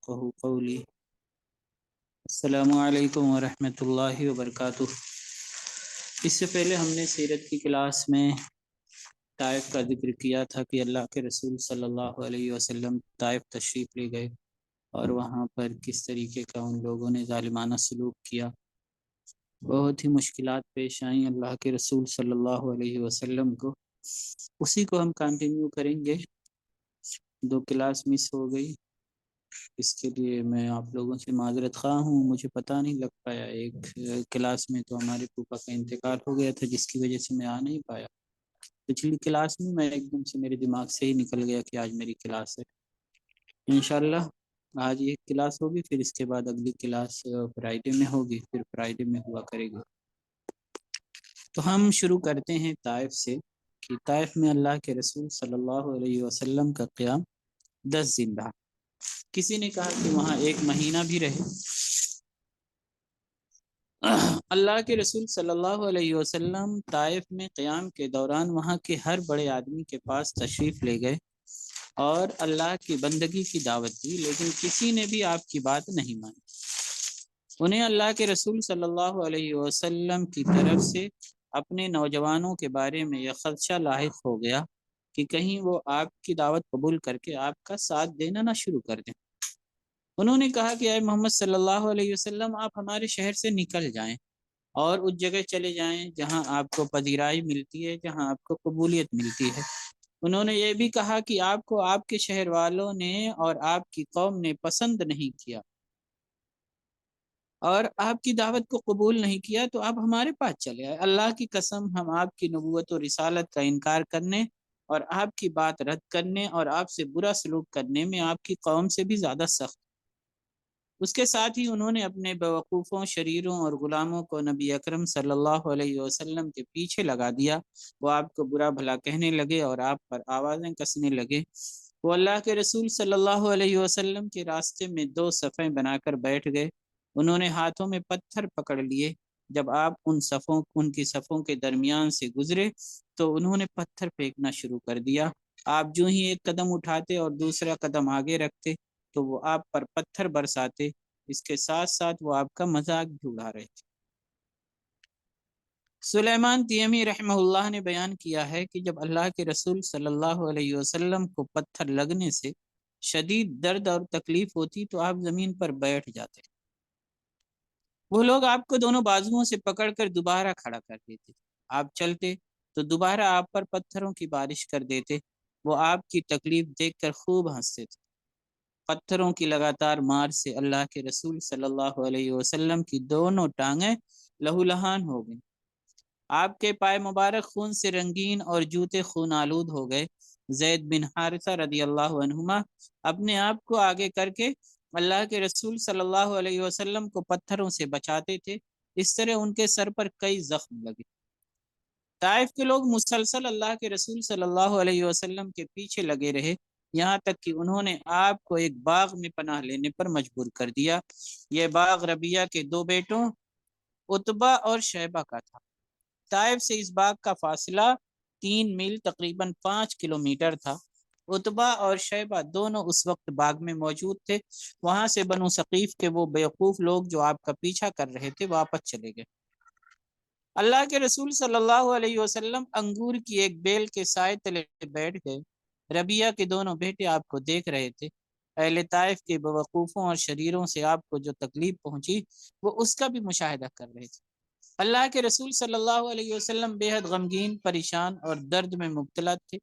يفقهوا قولي. السلام علیکم ورحمۃ اللہ وبرکاتہ۔ اس سے پہلے ہم نے سیرت کی کلاس میں طائف کا ذکر کیا تھا کہ اللہ کے رسول صلی اللہ علیہ وسلم طائف تشریف لے گئے اور وہاں پر کس طریقے کا ان لوگوں نے ظالمانہ سلوک کیا، بہت ہی مشکلات پیش آئیں اللہ کے رسول صلی اللہ علیہ وسلم کو۔ اسی کو ہم کنٹینیو کریں گے۔ 2 کلاس مس ہو گئی، اس کے لیے میں آپ لوگوں سے معذرت خواہ ہوں۔ مجھے پتہ نہیں لگ پایا، ایک کلاس میں تو ہمارے پھوپھا کا انتقال ہو گیا تھا جس کی وجہ سے میں آ نہیں پایا۔ پچھلی کلاس میں ایک دم سے میرے دماغ سے ہی نکل گیا کہ آج میری کلاس ہے۔ انشاءاللہ آج ایک کلاس ہوگی، پھر اس کے بعد اگلی کلاس فرائیڈے میں ہوگی، پھر فرائیڈے میں ہوا کرے گی۔ تو ہم شروع کرتے ہیں طائف سے کہ طائف میں اللہ کے رسول صلی اللہ علیہ وسلم کا قیام 10 دن رہا۔ کسی نے کہا کہ وہاں 1 مہینہ بھی رہے۔ اللہ کے رسول صلی اللہ علیہ وسلم طائف میں قیام کے دوران وہاں کے ہر بڑے آدمی کے پاس تشریف لے گئے اور اللہ کی بندگی کی دعوت دی، لیکن کسی نے بھی آپ کی بات نہیں مانی۔ انہیں اللہ کے رسول صلی اللہ علیہ وسلم کی طرف سے اپنے نوجوانوں کے بارے میں یہ خدشہ لاحق ہو گیا کہ کہیں وہ آپ کی دعوت قبول کر کے آپ کا ساتھ دینا نہ شروع کر دیں۔ انہوں نے کہا کہ اے محمد صلی اللہ علیہ وسلم، آپ ہمارے شہر سے نکل جائیں اور اس جگہ چلے جائیں جہاں آپ کو پذیرائی ملتی ہے، جہاں آپ کو قبولیت ملتی ہے۔ انہوں نے یہ بھی کہا کہ آپ کو آپ کے شہر والوں نے اور آپ کی قوم نے پسند نہیں کیا اور آپ کی دعوت کو قبول نہیں کیا، تو آپ ہمارے پاس چلے آئے۔ اللہ کی قسم، ہم آپ کی نبوت و رسالت کا انکار کرنے اور آپ کی بات رد کرنے اور آپ سے برا سلوک کرنے میں آپ کی قوم سے بھی زیادہ سخت۔ اس کے ساتھ ہی انہوں نے اپنے بیوقوفوں، شریروں اور غلاموں کو نبی اکرم صلی اللہ علیہ وسلم کے پیچھے لگا دیا۔ وہ آپ کو برا بھلا کہنے لگے اور آپ پر آوازیں کسنے لگے۔ وہ اللہ کے رسول صلی اللہ علیہ وسلم کے راستے میں 2 صفیں بنا کر بیٹھ گئے۔ انہوں نے ہاتھوں میں پتھر پکڑ لیے۔ جب آپ ان کی صفوں کے درمیان سے گزرے تو انہوں نے پتھر پھینکنا شروع کر دیا۔ آپ جو ہی ایک قدم اٹھاتے اور دوسرا قدم آگے رکھتے تو وہ آپ پر پتھر برساتے۔ اس کے ساتھ ساتھ وہ آپ کا مذاق بھی اڑا رہے تھے۔ سلیمان تیمی رحمہ اللہ نے بیان کیا ہے کہ جب اللہ کے رسول صلی اللہ علیہ وسلم کو پتھر لگنے سے شدید درد اور تکلیف ہوتی تو آپ زمین پر بیٹھ جاتے۔ وہ لوگ آپ کو دونوں بازوؤں سے پکڑ کر دوبارہ کھڑا کر دیتے۔ آپ چلتے تو دوبارہ آپ پر پتھروں کی بارش کر دیتے۔ وہ آپ کی تکلیف دیکھ کر خوب ہنستے تھے۔ پتھروں کی لگاتار مار سے اللہ کے رسول صلی اللہ علیہ وسلم کی دونوں ٹانگیں لہولہان ہو گئیں۔ آپ کے پائے مبارک خون سے رنگین اور جوتے خون آلود ہو گئے۔ زید بن حارثہ رضی اللہ عنہما اپنے آپ کو آگے کر کے اللہ کے رسول صلی اللہ علیہ وسلم کو پتھروں سے بچاتے تھے۔ اس طرح ان کے سر پر کئی زخم لگے۔ طائف کے لوگ مسلسل اللہ کے رسول صلی اللہ علیہ وسلم کے پیچھے لگے رہے، یہاں تک کہ انہوں نے آپ کو ایک باغ میں پناہ لینے پر مجبور کر دیا۔ یہ باغ ربیہ کے 2 بیٹوں عتبہ اور شیبہ کا تھا۔ طائف سے اس باغ کا فاصلہ 3 میل تقریباً 5 کلومیٹر تھا۔ عتبہ اور شیبہ دونوں اس وقت باغ میں موجود تھے۔ وہاں سے بنو ثقیف کے وہ بیوقوف لوگ جو آپ کا پیچھا کر رہے تھے واپس چلے گئے۔ اللہ کے رسول صلی اللہ علیہ وسلم انگور کی ایک بیل کے سائے تلے بیٹھ گئے۔ ربیہ کے دونوں بیٹے آپ کو دیکھ رہے تھے۔ اہل طائف کے بیوقوفوں اور شریروں سے آپ کو جو تکلیف پہنچی وہ اس کا بھی مشاہدہ کر رہے تھے۔ اللہ کے رسول صلی اللہ علیہ وسلم بے حد غمگین، پریشان اور درد میں مبتلا تھے۔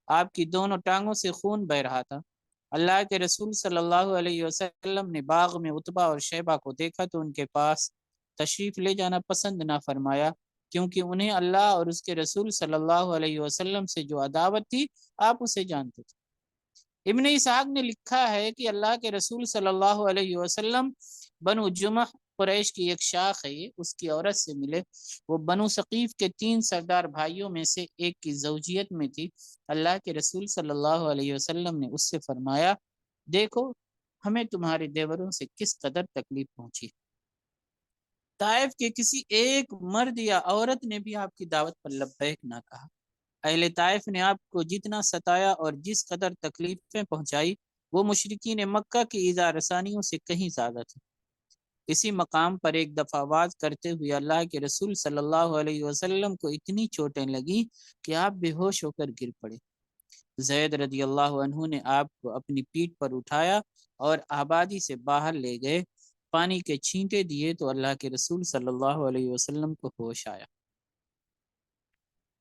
آپ کی دونوں ٹانگوں سے خون بہہ رہا تھا۔ اللہ کے رسول صلی اللہ علیہ وسلم نے باغ میں عتبہ اور شیبہ کو دیکھا تو ان کے پاس تشریف لے جانا پسند نہ فرمایا، کیونکہ انہیں اللہ اور اس کے رسول صلی اللہ علیہ وسلم سے جو عداوت تھی آپ اسے جانتے تھے۔ ابن اسحاق نے لکھا ہے کہ اللہ کے رسول صلی اللہ علیہ وسلم بنو جمح قریش کی ایک شاخ ہے، اس کی عورت سے ملے۔ وہ بنو ثقیف کے 3 سردار بھائیوں میں سے ایک کی زوجیت میں تھی۔ اللہ کے رسول صلی اللہ علیہ وسلم نے اس سے فرمایا، دیکھو ہمیں تمہارے دیوروں سے کس قدر تکلیف پہنچی۔ طائف کے کسی ایک مرد یا عورت نے بھی آپ کی دعوت پر لبیک نہ کہا۔ اہل طائف نے آپ کو جتنا ستایا اور جس قدر تکلیفیں پہنچائی وہ مشرکین مکہ کی ایذا رسانیوں سے کہیں زیادہ تھے۔ اسی مقام پر ایک دفعہ آواز کرتے ہوئے اللہ کے رسول صلی اللہ علیہ وسلم کو اتنی چوٹیں لگیں کہ آپ بے ہوش ہو کر گر پڑے۔ زید رضی اللہ عنہ نے آپ کو اپنی پیٹھ پر اٹھایا اور آبادی سے باہر لے گئے۔ پانی کے چھینٹے دیے تو اللہ کے رسول صلی اللہ علیہ وسلم کو ہوش آیا۔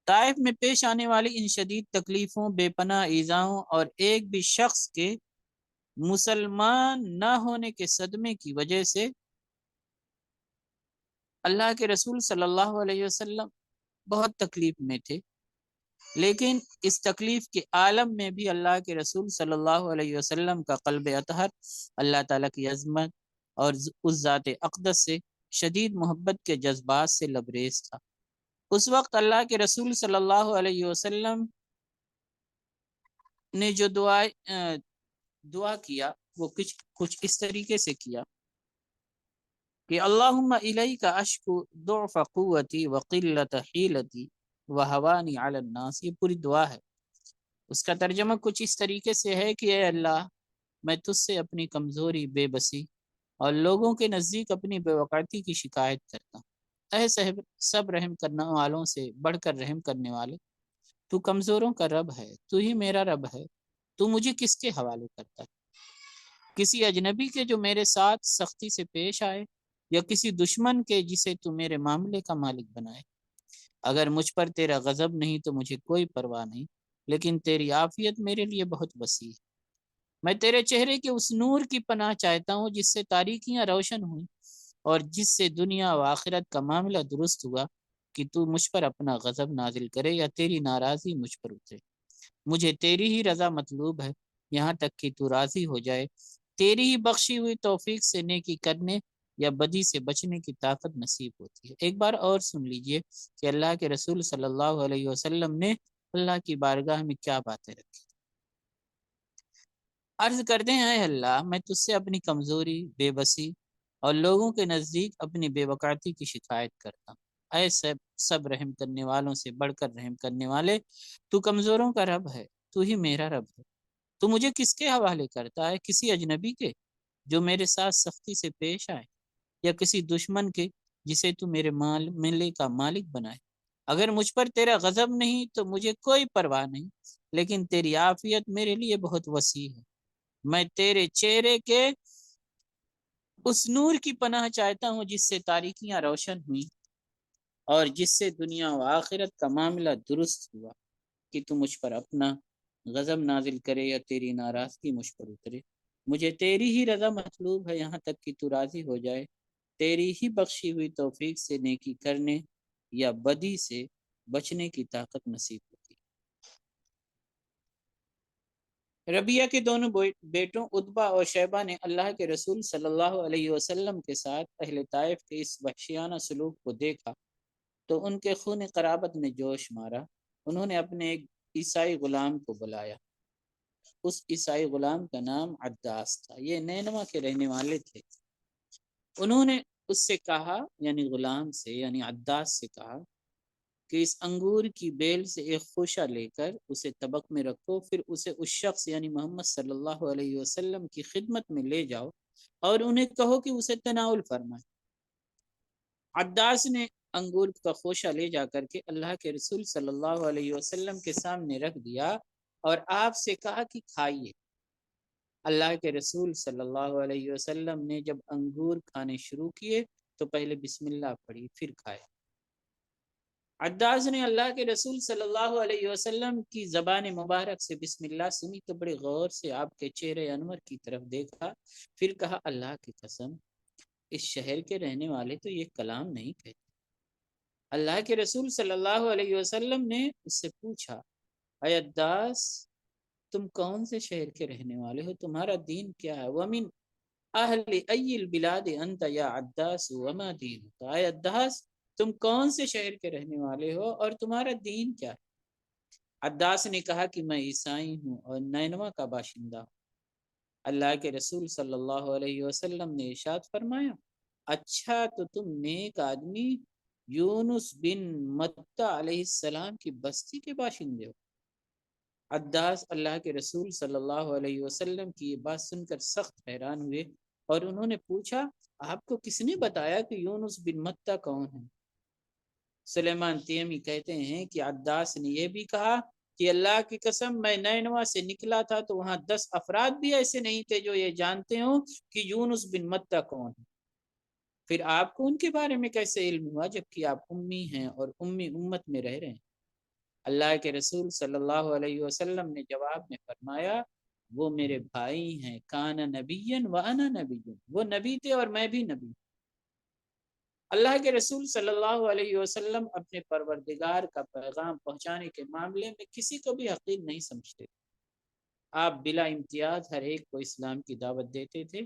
طائف میں پیش آنے والی ان شدید تکلیفوں، بے پناہ ایذاؤں اور ایک بھی شخص کے مسلمان نہ ہونے کے صدمے کی وجہ سے اللہ کے رسول صلی اللہ علیہ وسلم بہت تکلیف میں تھے، لیکن اس تکلیف کے عالم میں بھی اللہ کے رسول صلی اللہ علیہ وسلم کا قلب اطہر اللہ تعالیٰ کی عظمت اور اس ذات اقدس سے شدید محبت کے جذبات سے لبریز تھا۔ اس وقت اللہ کے رسول صلی اللہ علیہ وسلم نے جو دعا کیا وہ کچھ اس طریقے سے کیا کہ اللہم الیک اشکو ضعف قوتی وقلت حیلتی وہوانی علی الناس، یہ پوری دعا ہے۔ اس کا ترجمہ کچھ اس طریقے سے ہے کہ اے اللہ، میں تجھ سے اپنی کمزوری، بے بسی اور لوگوں کے نزدیک اپنی بے وقاتی کی شکایت کرتا ہوں۔ اے سب رحم کرنے والوں سے بڑھ کر رحم کرنے والے، تو کمزوروں کا رب ہے، تو ہی میرا رب ہے، تو مجھے کس کے حوالے کرتا ہے؟ کسی اجنبی کے جو میرے ساتھ سختی سے پیش آئے، یا کسی دشمن کے جسے تو میرے معاملے کا مالک بنائے؟ اگر مجھ پر تیرا غضب نہیں تو مجھے کوئی پرواہ نہیں، لیکن تیری عافیت میرے لیے بہت وسیع ہے۔ میں تیرے چہرے کے اس نور کی پناہ چاہتا ہوں جس سے تاریکیاں روشن ہوئیں اور جس سے دنیا و آخرت کا معاملہ درست ہوا، کہ تو مجھ پر اپنا غضب نازل کرے یا تیری ناراضی مجھ پر اترے۔ مجھے تیری ہی رضا مطلوب ہے، یہاں تک کہ تو راضی ہو جائے۔ تیری ہی بخشی ہوئی توفیق سے نیکی کرنے یا بدی سے بچنے کی طاقت نصیب ہوتی ہے۔ ایک بار اور سن لیجئے کہ اللہ کے رسول صلی اللہ علیہ وسلم نے اللہ کی بارگاہ میں کیا باتیں رکھی۔ عرض کرتے ہیں اے اللہ، میں تجھ سے اپنی کمزوری، بے بسی اور لوگوں کے نزدیک اپنی بے وقاتی کی شکایت کرتا ہوں۔ اے سب رحم کرنے والوں سے بڑھ کر رحم کرنے والے، تو کمزوروں کا رب ہے، تو ہی میرا رب ہے، تو مجھے کس کے حوالے کرتا ہے؟ کسی اجنبی کے جو میرے ساتھ سختی سے پیش آئے، یا کسی دشمن کے جسے تو میرے ملے کا مالک بنائے؟ اگر مجھ پر تیرا غضب نہیں تو مجھے کوئی پرواہ نہیں، لیکن تیری عافیت میرے لیے بہت وسیع ہے۔ میں تیرے چہرے کے اس نور کی پناہ چاہتا ہوں جس سے تاریکیاں روشن ہوئیں اور جس سے دنیا و آخرت کا معاملہ درست ہوا، کہ تو مجھ پر اپنا غضب نازل کرے یا تیری ناراضگی مجھ پر اترے۔ مجھے تیری ہی رضا مطلوب ہے، یہاں تک کہ تو راضی ہو جائے۔ تیری ہی بخشی ہوئی توفیق سے نیکی کرنے یا بدی سے بچنے کی طاقت نصیب ہوتی۔ ربیہ کے دونوں بیٹوں اتبا اور شیبہ نے اللہ کے رسول صلی اللہ علیہ وسلم کے ساتھ اہل طائف کے اس وحشیانہ سلوک کو دیکھا تو ان کے خون قرابت نے جوش مارا۔ انہوں نے اپنے ایک عیسائی غلام کو بلایا۔ اس عیسائی غلام کا نام عداس تھا، یہ نینوا کے رہنے والے تھے۔ انہوں نے اس سے کہا، یعنی غلام سے، یعنی عداس سے کہا کہ اس انگور کی بیل سے ایک خوشہ لے کر اسے طبق میں رکھو، پھر اسے اس شخص یعنی محمد صلی اللہ علیہ وسلم کی خدمت میں لے جاؤ اور انہیں کہو کہ اسے تناول فرمائے۔ عداس نے انگور کا خوشہ لے جا کر کے اللہ کے رسول صلی اللہ علیہ وسلم کے سامنے رکھ دیا اور آپ سے کہا کہ کھائیے۔ اللہ کے رسول صلی اللہ علیہ وسلم نے جب انگور کھانے شروع کیے تو پہلے بسم اللہ پڑھی، پھر کھائے۔ عداس نے اللہ کے رسول صلی اللہ علیہ وسلم کی زبان مبارک سے بسم اللہ سنی تو بڑے غور سے آپ کے چہرے انور کی طرف دیکھا، پھر کہا اللہ کی قسم، اس شہر کے رہنے والے تو یہ کلام نہیں کہتے۔ اللہ کے رسول صلی اللہ علیہ وسلم نے اس سے پوچھا، اے عداس، تم کون سے شہر کے رہنے والے ہو؟ تمہارا دین کیا ہے؟ وَمِنْ اہل ای البلاد انت یا عداس وما دینک، اے عداس، تم کون سے شہر کے رہنے والے ہو اور تمہارا دین کیا ہے؟ عداس نے کہا کہ میں عیسائی ہوں اور نینوا کا باشندہ ہوں۔ اللہ کے رسول صلی اللہ علیہ وسلم نے ارشاد فرمایا، اچھا تو تم نیک آدمی یونس بن متہ علیہ السلام کی بستی کے باشندے ہو۔ عداس اللہ کے رسول صلی اللہ علیہ وسلم کی یہ بات سن کر سخت حیران ہوئے اور انہوں نے پوچھا آپ کو کس نے بتایا کہ یونس بن متہ کون ہے؟ سلیمان تیمی کہتے ہیں کہ عداس نے یہ بھی کہا کہ اللہ کی قسم میں نینوا سے نکلا تھا تو وہاں 10 افراد بھی ایسے نہیں تھے جو یہ جانتے ہوں کہ یونس بن متہ کون ہے، پھر آپ کو ان کے بارے میں کیسے علم ہوا جبکہ آپ امی ہیں اور امی امت میں رہ رہے ہیں؟ اللہ کے رسول صلی اللہ علیہ وسلم نے جواب میں فرمایا وہ میرے بھائی ہیں، کان نبی وانا نبی، وہ نبی تھے اور میں بھی نبی۔ اللہ کے رسول صلی اللہ علیہ وسلم اپنے پروردگار کا پیغام پہنچانے کے معاملے میں کسی کو بھی حقیر نہیں سمجھتے، آپ بلا امتیاز ہر ایک کو اسلام کی دعوت دیتے تھے۔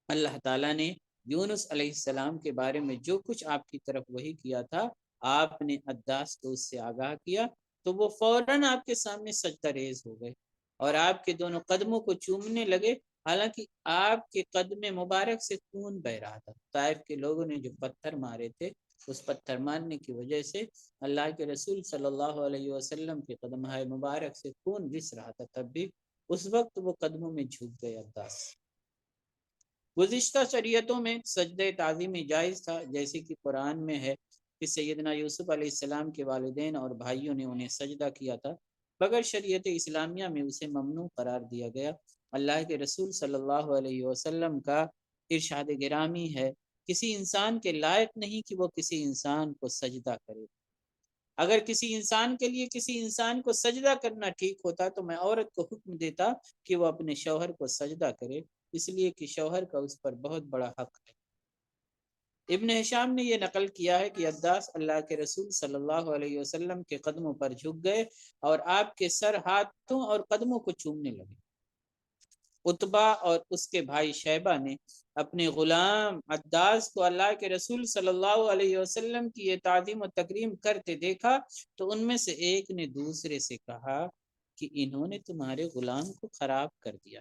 اللہ تعالیٰ نے یونس علیہ السلام کے بارے میں جو کچھ آپ کی طرف وحی کیا تھا، آپ نے عداس کو اس سے آگاہ کیا تو وہ فوراً آپ کے سامنے سجدہ ریز ہو گئے اور آپ کے دونوں قدموں کو چومنے لگے، حالانکہ آپ کے قدم مبارک سے خون بہ رہا تھا۔ طائف کے لوگوں نے جو پتھر مارے تھے، اس پتھر مارنے کی وجہ سے اللہ کے رسول صلی اللہ علیہ وسلم کے قدم مبارک سے خون رس رہا تھا، تب بھی اس وقت وہ قدموں میں جھک گئے عداس۔ گزشتہ شریعتوں میں سجدہ تعظیمی جائز تھا، جیسے کہ قرآن میں ہے کہ سیدنا یوسف علیہ السلام کے والدین اور بھائیوں نے انہیں سجدہ کیا تھا، مگر شریعت اسلامیہ میں اسے ممنوع قرار دیا گیا۔ اللہ کے رسول صلی اللہ علیہ وسلم کا ارشاد گرامی ہے کسی انسان کے لائق نہیں کہ وہ کسی انسان کو سجدہ کرے، اگر کسی انسان کے لیے کسی انسان کو سجدہ کرنا ٹھیک ہوتا تو میں عورت کو حکم دیتا کہ وہ اپنے شوہر کو سجدہ کرے، اس لیے کہ شوہر کا اس پر بہت بڑا حق ہے۔ ابن ہشام نے یہ نقل کیا ہے کہ عداس اللہ کے رسول صلی اللہ علیہ وسلم کے قدموں پر جھک گئے اور آپ کے سر، ہاتھوں اور قدموں کو چومنے لگے۔ عتبہ اور اس کے بھائی شیبہ نے اپنے غلام عداس کو اللہ کے رسول صلی اللہ علیہ وسلم کی یہ تعظیم و تکریم کرتے دیکھا تو ان میں سے ایک نے دوسرے سے کہا کہ انہوں نے تمہارے غلام کو خراب کر دیا۔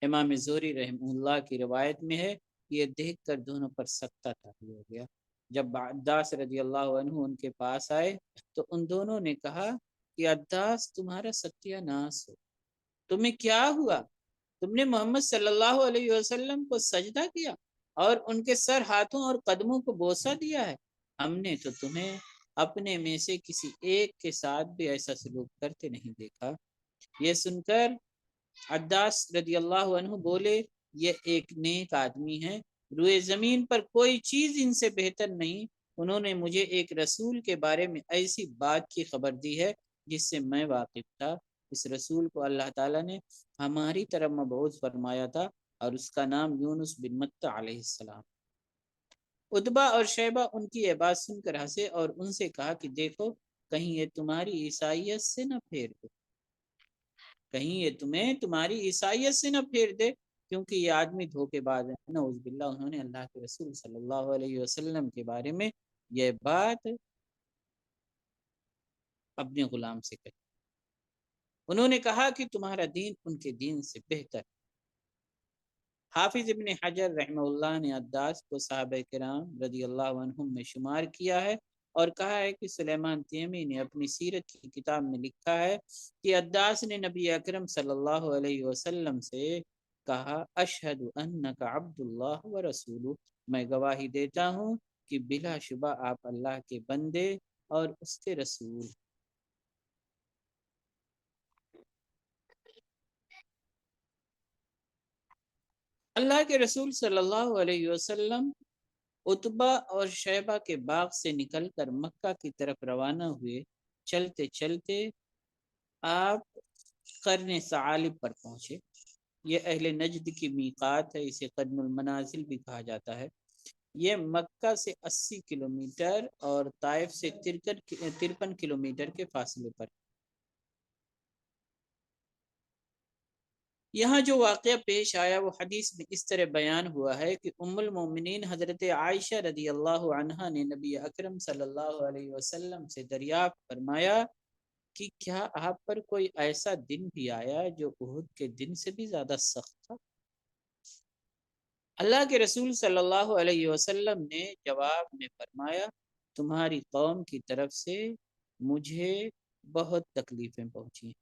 امام زہری رحمہ اللہ کی روایت میں ہے کہ یہ دیکھ کر دونوں پر سکتہ طاری ہو گیا۔ جب عداس رضی اللہ عنہ ان کے پاس آئے تو ان دونوں نے کہا کہ عداس تمہارا ستیہ ناس ہو، تمہیں کیا ہوا؟ تم نے محمد صلی اللہ علیہ وسلم کو سجدہ کیا اور ان کے سر، ہاتھوں اور قدموں کو بوسہ دیا ہے، ہم نے تو تمہیں اپنے میں سے کسی ایک کے ساتھ بھی ایسا سلوک کرتے نہیں دیکھا۔ یہ سن کر عداس رضی اللہ عنہ بولے یہ ایک نیک آدمی ہے، روئے زمین پر کوئی چیز ان سے بہتر نہیں، انہوں نے مجھے ایک رسول کے بارے میں ایسی بات کی خبر دی ہے جس سے میں واقف تھا، اس رسول کو اللہ تعالیٰ نے ہماری طرف مبعوث فرمایا تھا اور اس کا نام یونس بن متہ علیہ السلام۔ عتبہ اور شیبہ ان کی یہ بات سن کر ہنسے اور ان سے کہا کہ دیکھو کہیں یہ تمہاری عیسائیت سے نہ پھیر دے، کہیں یہ تمہیں تمہاری عیسائیت سے نہ پھیر دے، کیونکہ یہ آدمی دھوکے باز ہے۔ نعوذ باللہ، انہوں نے اللہ کے رسول صلی اللہ علیہ وسلم کے بارے میں یہ بات اپنے غلام سے کہی، انہوں نے کہا کہ تمہارا دین ان کے دین سے بہتر ہے۔ حافظ ابن حجر رحمہ اللہ نے عداس کو صحابہ کرام رضی اللہ عنہم میں شمار کیا ہے اور کہا ہے کہ سلیمان تیمی نے اپنی سیرت کی کتاب میں لکھا ہے کہ عداس نے نبی اکرم صلی اللہ علیہ وسلم سے کہا اشہد انک عبد اللہ و رسولہ، میں گواہی دیتا ہوں کہ بلا شبہ آپ اللہ کے بندے اور اس کے رسول۔ اللہ کے رسول صلی اللہ علیہ وسلم عتبہ اور شیبہ کے باغ سے نکل کر مکہ کی طرف روانہ ہوئے، چلتے چلتے آپ قرن ثعالب پر پہنچے۔ یہ اہل نجد کی میقات ہے، اسے قرن المنازل بھی کہا جاتا ہے۔ یہ مکہ سے 80 کلومیٹر اور طائف سے 53 کلومیٹر کے فاصلے پر۔ یہاں جو واقعہ پیش آیا وہ حدیث میں اس طرح بیان ہوا ہے کہ ام المومنین حضرت عائشہ رضی اللہ عنہا نے نبی اکرم صلی اللہ علیہ وسلم سے دریافت فرمایا کہ کیا آپ پر کوئی ایسا دن بھی آیا جو احد کے دن سے بھی زیادہ سخت تھا؟ اللہ کے رسول صلی اللہ علیہ وسلم نے جواب میں فرمایا تمہاری قوم کی طرف سے مجھے بہت تکلیفیں پہنچی ہیں۔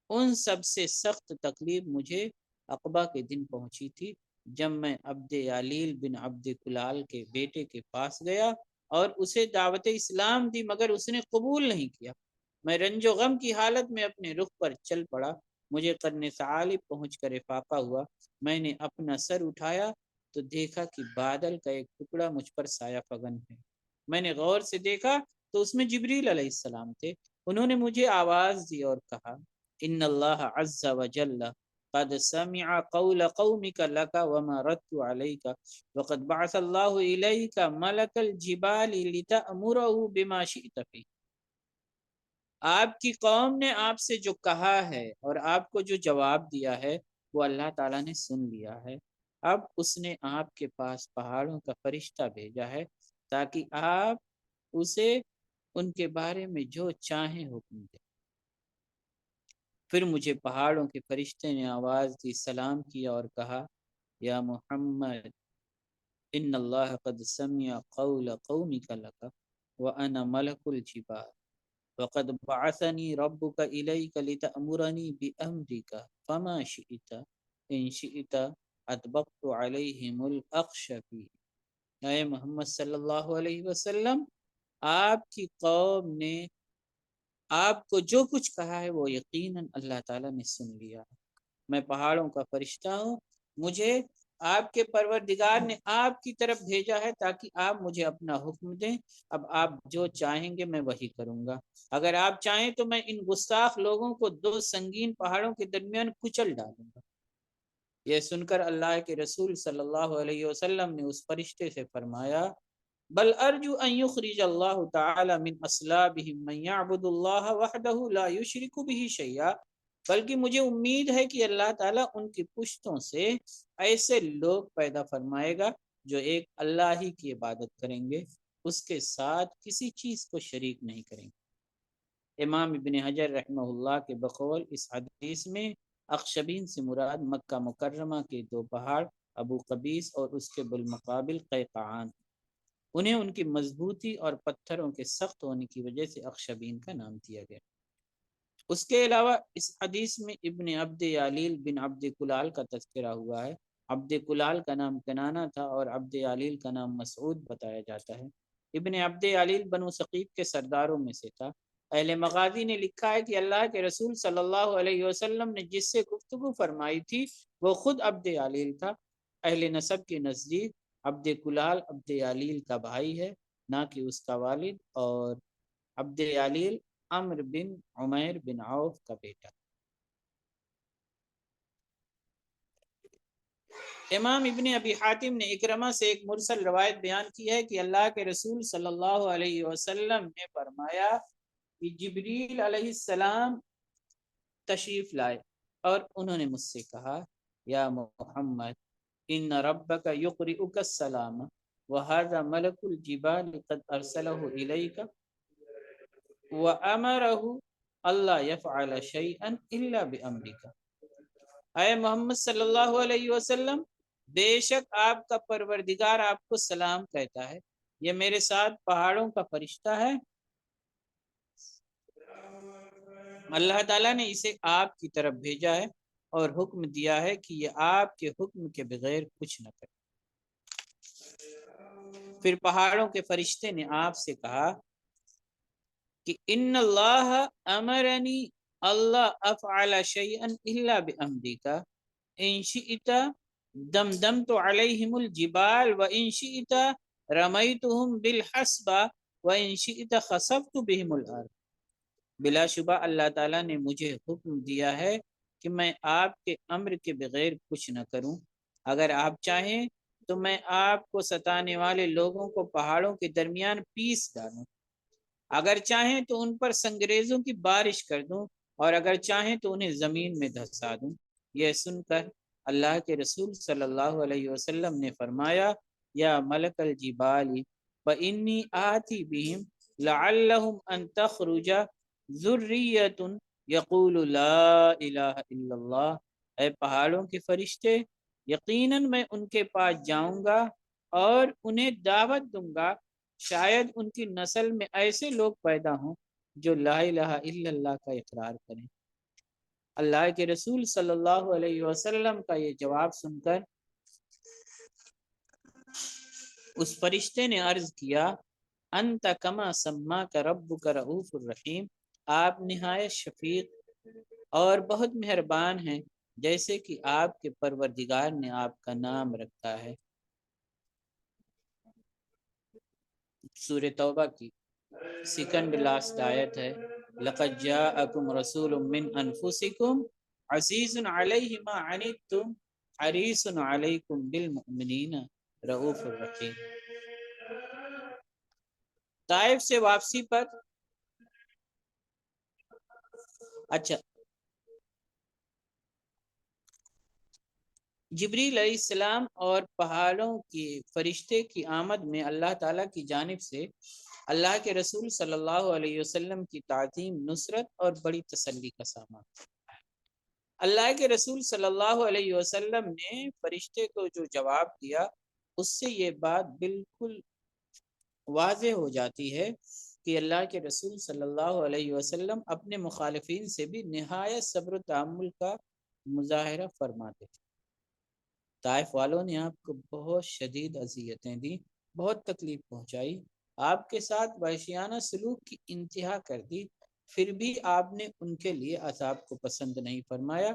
ان سب سے سخت تکلیف مجھے عقبہ کے دن پہنچی تھی، جب میں عبد علیل بن عبد کلال کے بیٹے کے پاس گیا اور اسے دعوت اسلام دی، مگر اس نے قبول نہیں کیا۔ میں رنج و غم کی حالت میں اپنے رخ پر چل پڑا۔ مجھے قرن ثعالب پہنچ کر افاقہ ہوا۔ میں نے اپنا سر اٹھایا تو دیکھا کہ بادل کا ایک ٹکڑا مجھ پر سایہ فگن ہے۔ میں نے غور سے دیکھا تو اس میں جبریل علیہ السلام تھے۔ انہوں نے مجھے آواز دی اور کہا، ان اللہ عز وجل قد سمع قول قومك لك وما ردت عليك وقد بعث الله اليك ملك الجبال لتأمره بما شئت فيه۔ آپ کی قوم نے آپ سے جو کہا ہے اور آپ کو جو جواب دیا ہے وہ اللہ تعالیٰ نے سن لیا ہے۔ اب اس نے آپ کے پاس پہاڑوں کا فرشتہ بھیجا ہے تاکہ آپ اسے ان کے بارے میں جو چاہیں حکم دیں۔ پھر مجھے پہاڑوں کے فرشتے نے آواز دی، سلام کیا اور کہا، یا محمد ان اللہ قد سمع قول قومک لک وانا ملک الجبال وقد بعثنی ربک الیک لتأمرنی بامرک فما شئت ان شئت اطبقت علیہم الاخشبین۔ اے محمد صلی اللہ علیہ وسلم، آپ کی قوم نے آپ کو جو کچھ کہا ہے وہ یقیناً اللہ تعالیٰ نے سن لیا۔ میں پہاڑوں کا فرشتہ ہوں، مجھے آپ کے پروردگار نے آپ کی طرف بھیجا ہے تاکہ آپ مجھے اپنا حکم دیں۔ اب آپ جو چاہیں گے میں وہی کروں گا۔ اگر آپ چاہیں تو میں ان گستاخ لوگوں کو دو سنگین پہاڑوں کے درمیان کچل ڈالوں گا۔ یہ سن کر اللہ کے رسول صلی اللہ علیہ وسلم نے اس فرشتے سے فرمایا، بل ارجو ان یخرج اللہ تعالی من اصلابہم من یعبد اللہ وحدہ لا یشرک بہ شیئا، بلکہ مجھے امید ہے کہ اللہ تعالیٰ ان کی پشتوں سے ایسے لوگ پیدا فرمائے گا جو ایک اللہ ہی کی عبادت کریں گے، اس کے ساتھ کسی چیز کو شریک نہیں کریں گے۔ امام ابن حجر رحمہ اللہ کے بقول اس حدیث میں اخشبین سے مراد مکہ مکرمہ کے دو پہاڑ ابو قبیس اور اس کے بالمقابل قیقعان، انہیں ان کی مضبوطی اور پتھروں کے سخت ہونے کی وجہ سے اخشبین کا نام دیا گیا۔ اس کے علاوہ اس حدیث میں ابن عبد علیل بن عبد کلال کا تذکرہ ہوا ہے۔ عبد کلال کا نام کنانہ تھا اور عبد علیل کا نام مسعود بتایا جاتا ہے۔ ابن عبد علیل بنو ثقیف کے سرداروں میں سے تھا۔ اہل مغازی نے لکھا ہے کہ اللہ کے رسول صلی اللہ علیہ وسلم نے جس سے گفتگو فرمائی تھی وہ خود عبد علیل تھا۔ اہل نسب کے نزدیک عبد کلال عبد علیل کا بھائی ہے، نہ کہ اس کا والد، اور عبد علیل عمر بن عمیر بن عوف کا بیٹا۔ امام ابن ابی حاتم نے اکرمہ سے ایک مرسل روایت بیان کی ہے کہ اللہ کے رسول صلی اللہ علیہ وسلم نے فرمایا کہ جبریل علیہ السلام تشریف لائے اور انہوں نے مجھ سے کہا، یا محمد ان ربک یقرئک السلام وہذا ملک الجبال قد ارسلہ الیک وَأَمَرَهُ اللہ يَفْعَلَ شَيْئًا إِلَّا بِأَمْرِكَ۔ اے محمد صلی اللہ علیہ وسلم، بے شک آپ کا پروردگار آپ کو سلام کہتا ہے، یہ میرے ساتھ پہاڑوں کا فرشتہ ہے، اللہ تعالیٰ نے اسے آپ کی طرف بھیجا ہے اور حکم دیا ہے کہ یہ آپ کے حکم کے بغیر کچھ نہ کرے۔ پھر پہاڑوں کے فرشتے نے آپ سے کہا کہ ان اللہ امرنی اللہ افعل شیئا الا بامرک ان شئت دمدمت علیہم الجبال وان شئت رمیتہم بالحسبہ وان شئت خسفت بہم الارض۔ بلا شبہ اللہ تعالیٰ نے مجھے حکم دیا ہے کہ میں آپ کے امر کے بغیر کچھ نہ کروں۔ اگر آپ چاہیں تو میں آپ کو ستانے والے لوگوں کو پہاڑوں کے درمیان پیس ڈالوں، اگر چاہیں تو ان پر سنگریزوں کی بارش کر دوں، اور اگر چاہیں تو انہیں زمین میں دھسا دوں۔ یہ سن کر اللہ کے رسول صلی اللہ علیہ وسلم نے فرمایا، یا ملک الجبال فإنی آتی بہم لعلہم ان تخرج ذریۃ یقول لا الہ الا اللہ۔ اے پہاڑوں کے فرشتے، یقیناً میں ان کے پاس جاؤں گا اور انہیں دعوت دوں گا، شاید ان کی نسل میں ایسے لوگ پیدا ہوں جو لا الہ الا اللہ کا اقرار کریں۔ اللہ کے رسول صلی اللہ علیہ وسلم کا یہ جواب سن کر اس فرشتے نے عرض کیا انت کما سماک ربک رؤوف الرحیم، آپ نہایت شفیق اور بہت مہربان ہیں جیسے کہ آپ کے پروردگار نے آپ کا نام رکھا ہے۔ سورہ توبہ کی سیکنڈ لاسٹ آیت ہے، لقد جاءکم رسول من انفسکم عزیز علیہ ما عنتم حریص علیکم بالمؤمنین رؤوف الرحیم۔ طائف سے واپسی پر اچھا جبریل علیہ السلام اور پہاڑوں کے فرشتے کی آمد میں اللہ تعالیٰ کی جانب سے اللہ کے رسول صلی اللہ علیہ وسلم کی تعظیم، نصرت اور بڑی تسلی کا سامان۔ اللہ کے رسول صلی اللہ علیہ وسلم نے فرشتے کو جو جواب دیا اس سے یہ بات بالکل واضح ہو جاتی ہے کہ اللہ کے رسول صلی اللہ علیہ وسلم اپنے مخالفین سے بھی نہایت صبر و تحمل کا مظاہرہ فرماتے تھے۔ طائف والوں نے آپ کو بہت شدید اذیتیں دی، بہت تکلیف پہنچائی، آپ کے ساتھ وحشیانہ سلوک کی انتہا کر دی، پھر بھی آپ نے ان کے لیے عذاب کو پسند نہیں فرمایا،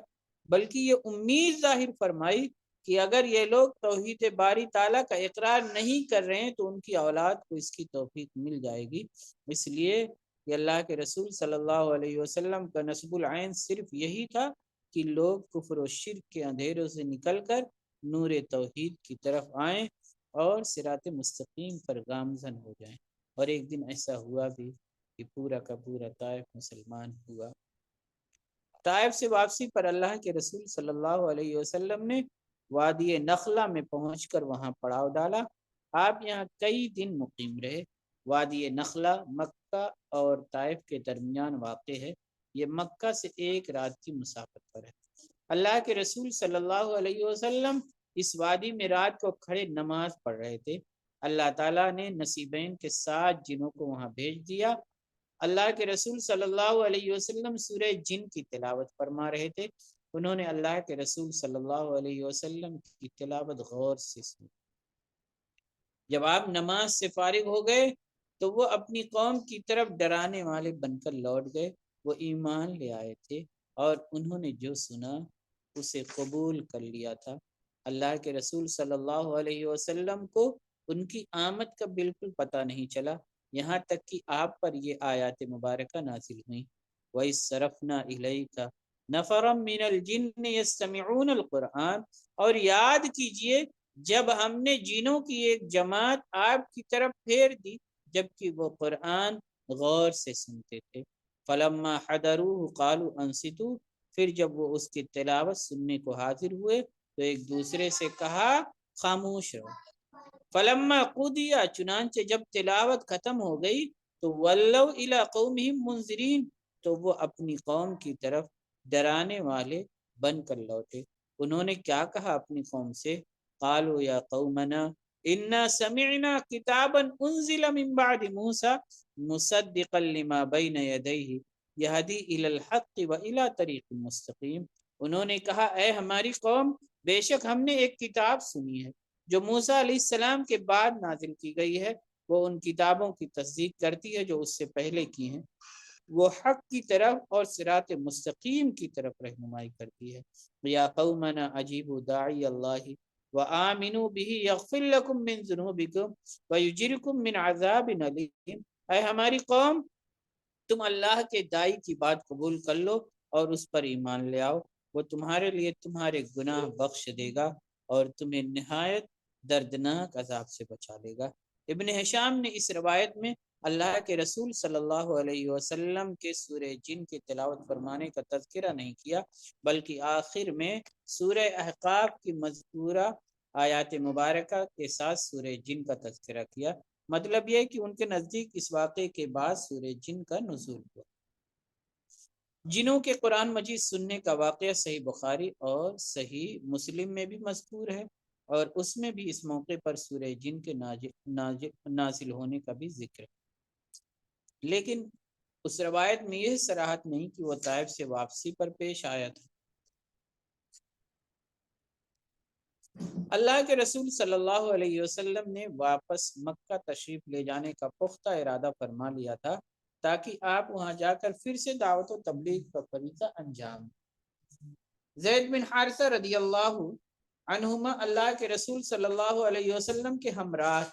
بلکہ یہ امید ظاہر فرمائی کہ اگر یہ لوگ توحید باری تعالیٰ کا اقرار نہیں کر رہے ہیں تو ان کی اولاد کو اس کی توفیق مل جائے گی۔ اس لیے کہ اللہ کے رسول صلی اللہ علیہ وسلم کا نصب العین صرف یہی تھا کہ لوگ کفر و شرک کے اندھیروں سے نکل کر نور توحید کی طرف آئیں اور صراط مستقیم پر گامزن ہو جائیں، اور ایک دن ایسا ہوا بھی کہ پورا کا پورا طائف مسلمان ہوا۔ طائف سے واپسی پر اللہ کے رسول صلی اللہ علیہ وسلم نے وادی نخلا میں پہنچ کر وہاں پڑاؤ ڈالا۔ آپ یہاں کئی دن مقیم رہے۔ وادی نخلا مکہ اور طائف کے درمیان واقع ہے، یہ مکہ سے ایک رات کی مسافت پر ہے۔ اللہ کے رسول صلی اللہ علیہ وسلم اس وادی میں رات کو کھڑے نماز پڑھ رہے تھے۔ اللہ تعالیٰ نے نصیبین کے 7 جنوں کو وہاں بھیج دیا۔ اللہ کے رسول صلی اللہ علیہ وسلم سورہ جن کی تلاوت فرما رہے تھے، انہوں نے اللہ کے رسول صلی اللہ علیہ وسلم کی تلاوت غور سے سنی۔ جب آپ نماز سے فارغ ہو گئے تو وہ اپنی قوم کی طرف ڈرانے والے بن کر لوٹ گئے۔ وہ ایمان لے آئے تھے اور انہوں نے جو سنا اسے قبول کر لیا تھا۔ اللہ کے رسول صلی اللہ علیہ وسلم کو ان کی آمد کا بالکل پتہ نہیں چلا، یہاں تک کہ آپ پر یہ آیات مبارکہ نازل ہوئیں۔ وَإِذْ صَرَفْنَا إِلَيْكَ نَفَرًا مِنَ الْجِنِّ يَسْتَمِعُونَ الْقُرْآنَ، اور یاد کیجئے جب ہم نے جنوں کی ایک جماعت آپ کی طرف پھیر دی جبکہ وہ قرآن غور سے سنتے تھے۔ فَلَمَّا حَضَرُوهُ قَالُوا أَنصِتُوا، پھر جب وہ اس کی تلاوت سننے کو حاضر ہوئے تو ایک دوسرے سے کہا خاموش رہو۔ فلما قضیا، چنانچہ جب تلاوت ختم ہو گئی تو ولوا الی قومہم منذرین، تو وہ اپنی قوم کی طرف ڈرانے والے بن کر لوٹے۔ انہوں نے کیا کہا اپنی قوم سے؟ قالوا یا قومنا انا سمعنا کتابا انزل من بعد موسیٰ مصدقا لما بین یدیہ یہدی الی الحق والی طریق مستقیم۔ انہوں نے کہا اے ہماری قوم، بے شک ہم نے ایک کتاب سنی ہے جو موسیٰ علیہ السلام کے بعد نازل کی گئی ہے، وہ ان کتابوں کی تصدیق کرتی ہے جو اس سے پہلے کی ہیں، وہ حق کی طرف اور صراط مستقیم کی طرف رہنمائی کرتی ہے۔ یا قومنا اجیبوا داعی اللہ وآمنوا به یغفر لکم من ذنوبکم ویجرکم من عذاب علیم۔ اے ہماری قوم، تم اللہ کے داعی کی بات قبول کر لو اور اس پر ایمان لے آؤ، وہ تمہارے لیے تمہارے گناہ بخش دے گا اور تمہیں نہایت دردناک عذاب سے بچا لے گا۔ ابن ہشام نے اس روایت میں اللہ کے رسول صلی اللہ علیہ وسلم کے سورہ جن کی تلاوت فرمانے کا تذکرہ نہیں کیا، بلکہ آخر میں سورہ احقاف کی مذکورہ آیات مبارکہ کے ساتھ سورہ جن کا تذکرہ کیا۔ مطلب یہ کہ ان کے نزدیک اس واقعے کے بعد سورہ جن کا نزول ہوا۔ جنوں کے قرآن مجید سننے کا واقعہ صحیح بخاری اور صحیح مسلم میں بھی مذکور ہے، اور اس میں بھی اس موقع پر سورہ جن کے نازل ہونے کا بھی ذکر ہے۔ لیکن اس روایت میں یہ صراحت نہیں کہ وہ طائف سے واپسی پر پیش آیا تھا۔ اللہ کے رسول صلی اللہ علیہ وسلم نے واپس مکہ تشریف لے جانے کا پختہ ارادہ فرما لیا تھا تاکہ آپ وہاں جا کر پھر سے دعوت و تبلیغ کا فریضہ انجام دیں۔ زید بن حارثہ رضی اللہ عنہما اللہ کے رسول صلی اللہ علیہ وسلم کے ہمراہ،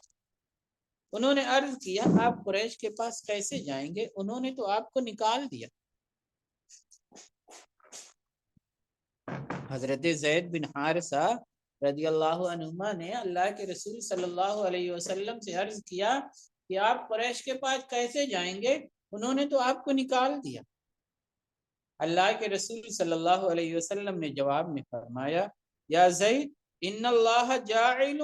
انہوں نے عرض کیا آپ قریش کے پاس کیسے جائیں گے؟ انہوں نے تو آپ کو نکال دیا۔ حضرت زید بن حارثہ رضی اللہ عنہما نے اللہ کے رسول صلی اللہ علیہ وسلم سے عرض کیا کہ آپ قریش کے پاس کیسے جائیں گے؟ انہوں نے تو آپ کو نکال دیا۔ اللہ کے رسول صلی اللہ علیہ وسلم نے جواب میں فرمایا یا زید ان اللہ جاعل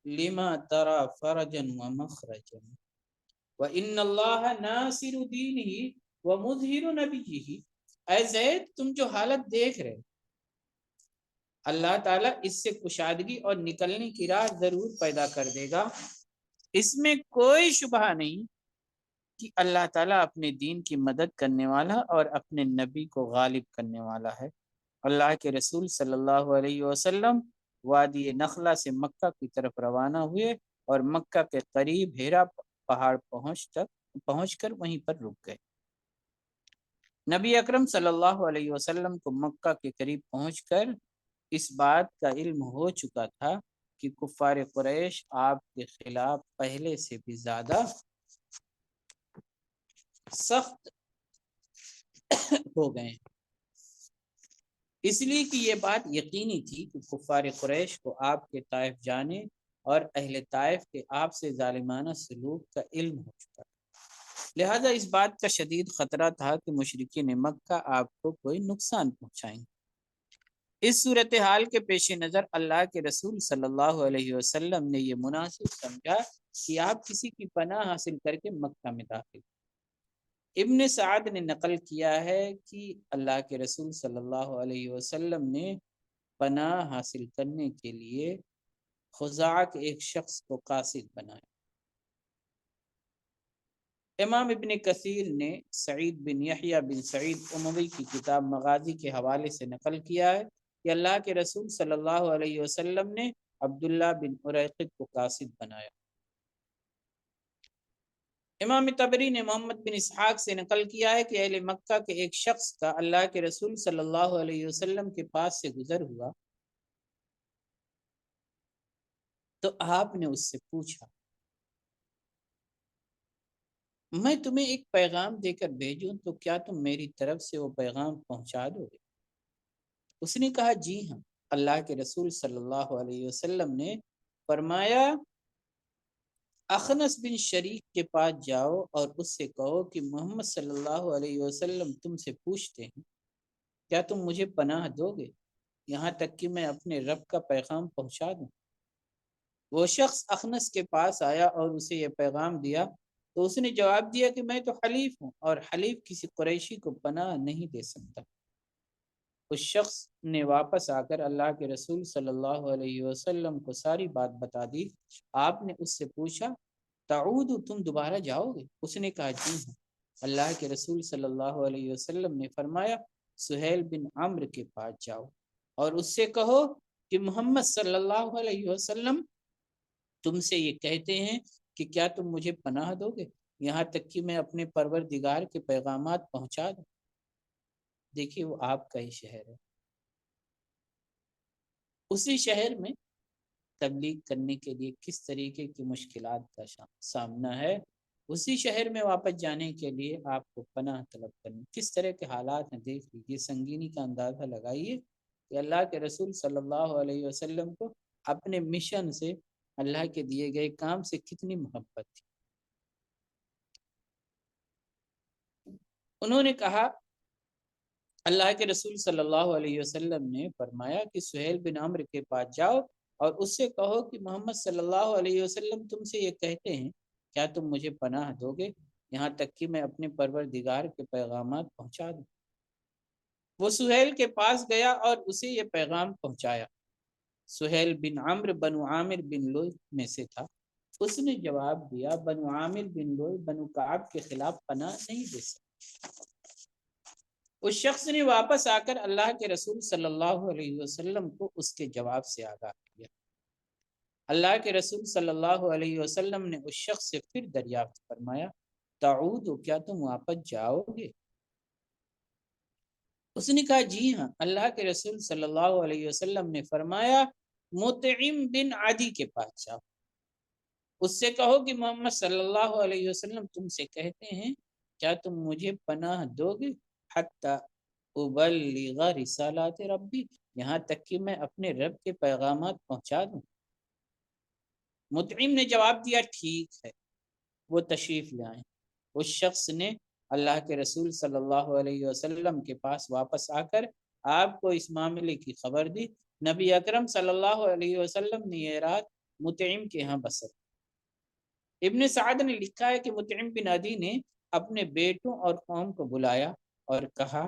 لما ترى فرجا ومخرجا وان اللہ ناصر دینہ ومظہر نبیہ۔ اے زید تم جو حالت دیکھ رہے اللہ تعالیٰ اس سے کشادگی اور نکلنے کی راہ ضرور پیدا کر دے گا۔ اس میں کوئی شبہ نہیں کہ اللہ تعالیٰ اپنے دین کی مدد کرنے والا اور اپنے نبی کو غالب کرنے والا ہے۔ اللہ کے رسول صلی اللہ علیہ وسلم وادی نخلا سے مکہ کی طرف روانہ ہوئے اور مکہ کے قریب ہیرا پہاڑ پہنچ کر وہیں پر رک گئے۔ نبی اکرم صلی اللہ علیہ وسلم کو مکہ کے قریب پہنچ کر اس بات کا علم ہو چکا تھا کہ کفار قریش آپ کے خلاف پہلے سے بھی زیادہ سخت ہو گئے، اس لیے کہ یہ بات یقینی تھی کہ کفار قریش کو آپ کے طائف جانے اور اہل طائف کے آپ سے ظالمانہ سلوک کا علم ہو چکا تھا، لہذا اس بات کا شدید خطرہ تھا کہ مشرکین مکہ آپ کو کوئی نقصان پہنچائیں گے۔ اس صورتحال کے پیش نظر اللہ کے رسول صلی اللہ علیہ وسلم نے یہ مناسب سمجھا کہ آپ کسی کی پناہ حاصل کر کے مکہ میں داخل۔ ابن سعد نے نقل کیا ہے کہ اللہ کے رسول صلی اللہ علیہ وسلم نے پناہ حاصل کرنے کے لیے خزاعہ کے ایک شخص کو قاصد بنایا۔ امام ابن کثیر نے سعید بن یحییٰ بن سعید اموی کی کتاب مغازی کے حوالے سے نقل کیا ہے کہ اللہ کے رسول صلی اللہ علیہ وسلم نے عبداللہ بن اریقط کو قاصد بنایا۔ امام طبری نے محمد بن اسحاق سے نقل کیا ہے کہ اہل مکہ کے ایک شخص کا اللہ کے رسول صلی اللہ علیہ وسلم کے پاس سے گزر ہوا تو آپ نے اس سے پوچھا میں تمہیں ایک پیغام دے کر بھیجوں تو کیا تم میری طرف سے وہ پیغام پہنچا دو گے؟ اس نے کہا جی ہاں۔ اللہ کے رسول صلی اللہ علیہ وسلم نے فرمایا اخنس بن شریک کے پاس جاؤ اور اس سے کہو کہ محمد صلی اللہ علیہ وسلم تم سے پوچھتے ہیں کیا تم مجھے پناہ دو گے یہاں تک کہ میں اپنے رب کا پیغام پہنچا دوں۔ وہ شخص اخنس کے پاس آیا اور اسے یہ پیغام دیا تو اس نے جواب دیا کہ میں تو حلیف ہوں اور حلیف کسی قریشی کو پناہ نہیں دے سکتا۔ اس شخص نے واپس آ کر اللہ کے رسول صلی اللہ علیہ وسلم کو ساری بات بتا دی۔ آپ نے اس سے پوچھا تعود تم دوبارہ جاؤ گے؟ اس نے کہا جی ہاں۔ اللہ کے رسول صلی اللہ علیہ وسلم نے فرمایا سہیل بن عمرو کے پاس جاؤ اور اس سے کہو کہ محمد صلی اللہ علیہ وسلم تم سے یہ کہتے ہیں کہ کیا تم مجھے پناہ دو گے یہاں تک کہ میں اپنے پروردگار کے پیغامات پہنچا دوں۔ دیکھیے وہ آپ کا ہی شہر ہے، اسی شہر میں تبلیغ کرنے کے لیے کس طریقے کی مشکلات کا سامنا ہے، اسی شہر میں واپس جانے کے لیے آپ کو پناہ طلب کرنی کس طرح کے حالات ہیں دیکھ لیجیے، سنگینی کا اندازہ لگائیے کہ اللہ کے رسول صلی اللہ علیہ وسلم کو اپنے مشن سے اللہ کے دیے گئے کام سے کتنی محبت تھی۔ انہوں نے کہا اللہ کے رسول صلی اللہ علیہ وسلم نے فرمایا کہ سہیل بن عمرو کے پاس جاؤ اور اس سے کہو کہ محمد صلی اللہ علیہ وسلم تم سے یہ کہتے ہیں کیا تم مجھے پناہ دو گے یہاں تک کہ میں اپنے پروردگار کے پیغامات پہنچا دوں۔ وہ سہیل کے پاس گیا اور اسے یہ پیغام پہنچایا۔ سہیل بن عمرو بنو عامر بن لوئی میں سے تھا۔ اس نے جواب دیا بنو عامر بن لوئی بنو کعب کے خلاف پناہ نہیں دے سکتا۔ اس شخص نے واپس آ کر اللہ کے رسول صلی اللہ علیہ وسلم کو اس کے جواب سے آگاہ کیا۔ اللہ کے رسول صلی اللہ علیہ وسلم نے اس شخص سے پھر دریافت فرمایا، تعود، کیا تم واپس جاؤ گے؟ اس نے کہا جی ہاں۔ اللہ کے رسول صلی اللہ علیہ وسلم نے فرمایا، مطعم بن عدی کے پاس جاؤ، اس سے کہو کہ محمد صلی اللہ علیہ وسلم تم سے کہتے ہیں، کیا تم مجھے پناہ دو گے حتی ابلغ رسالات ربی، یہاں تک کہ میں اپنے رب کے پیغامات پہنچا دوں۔ مطعم نے جواب دیا، ٹھیک ہے، وہ تشریف لے آئیں۔ اس شخص نے اللہ کے رسول صلی اللہ علیہ وسلم کے پاس واپس آ کر آپ کو اس معاملے کی خبر دی۔ نبی اکرم صلی اللہ علیہ وسلم نے یہ رات مطعم کے ہاں بسر۔ ابن سعد نے لکھا ہے کہ مطعم بن عدی نے اپنے بیٹوں اور قوم کو بلایا اور کہا،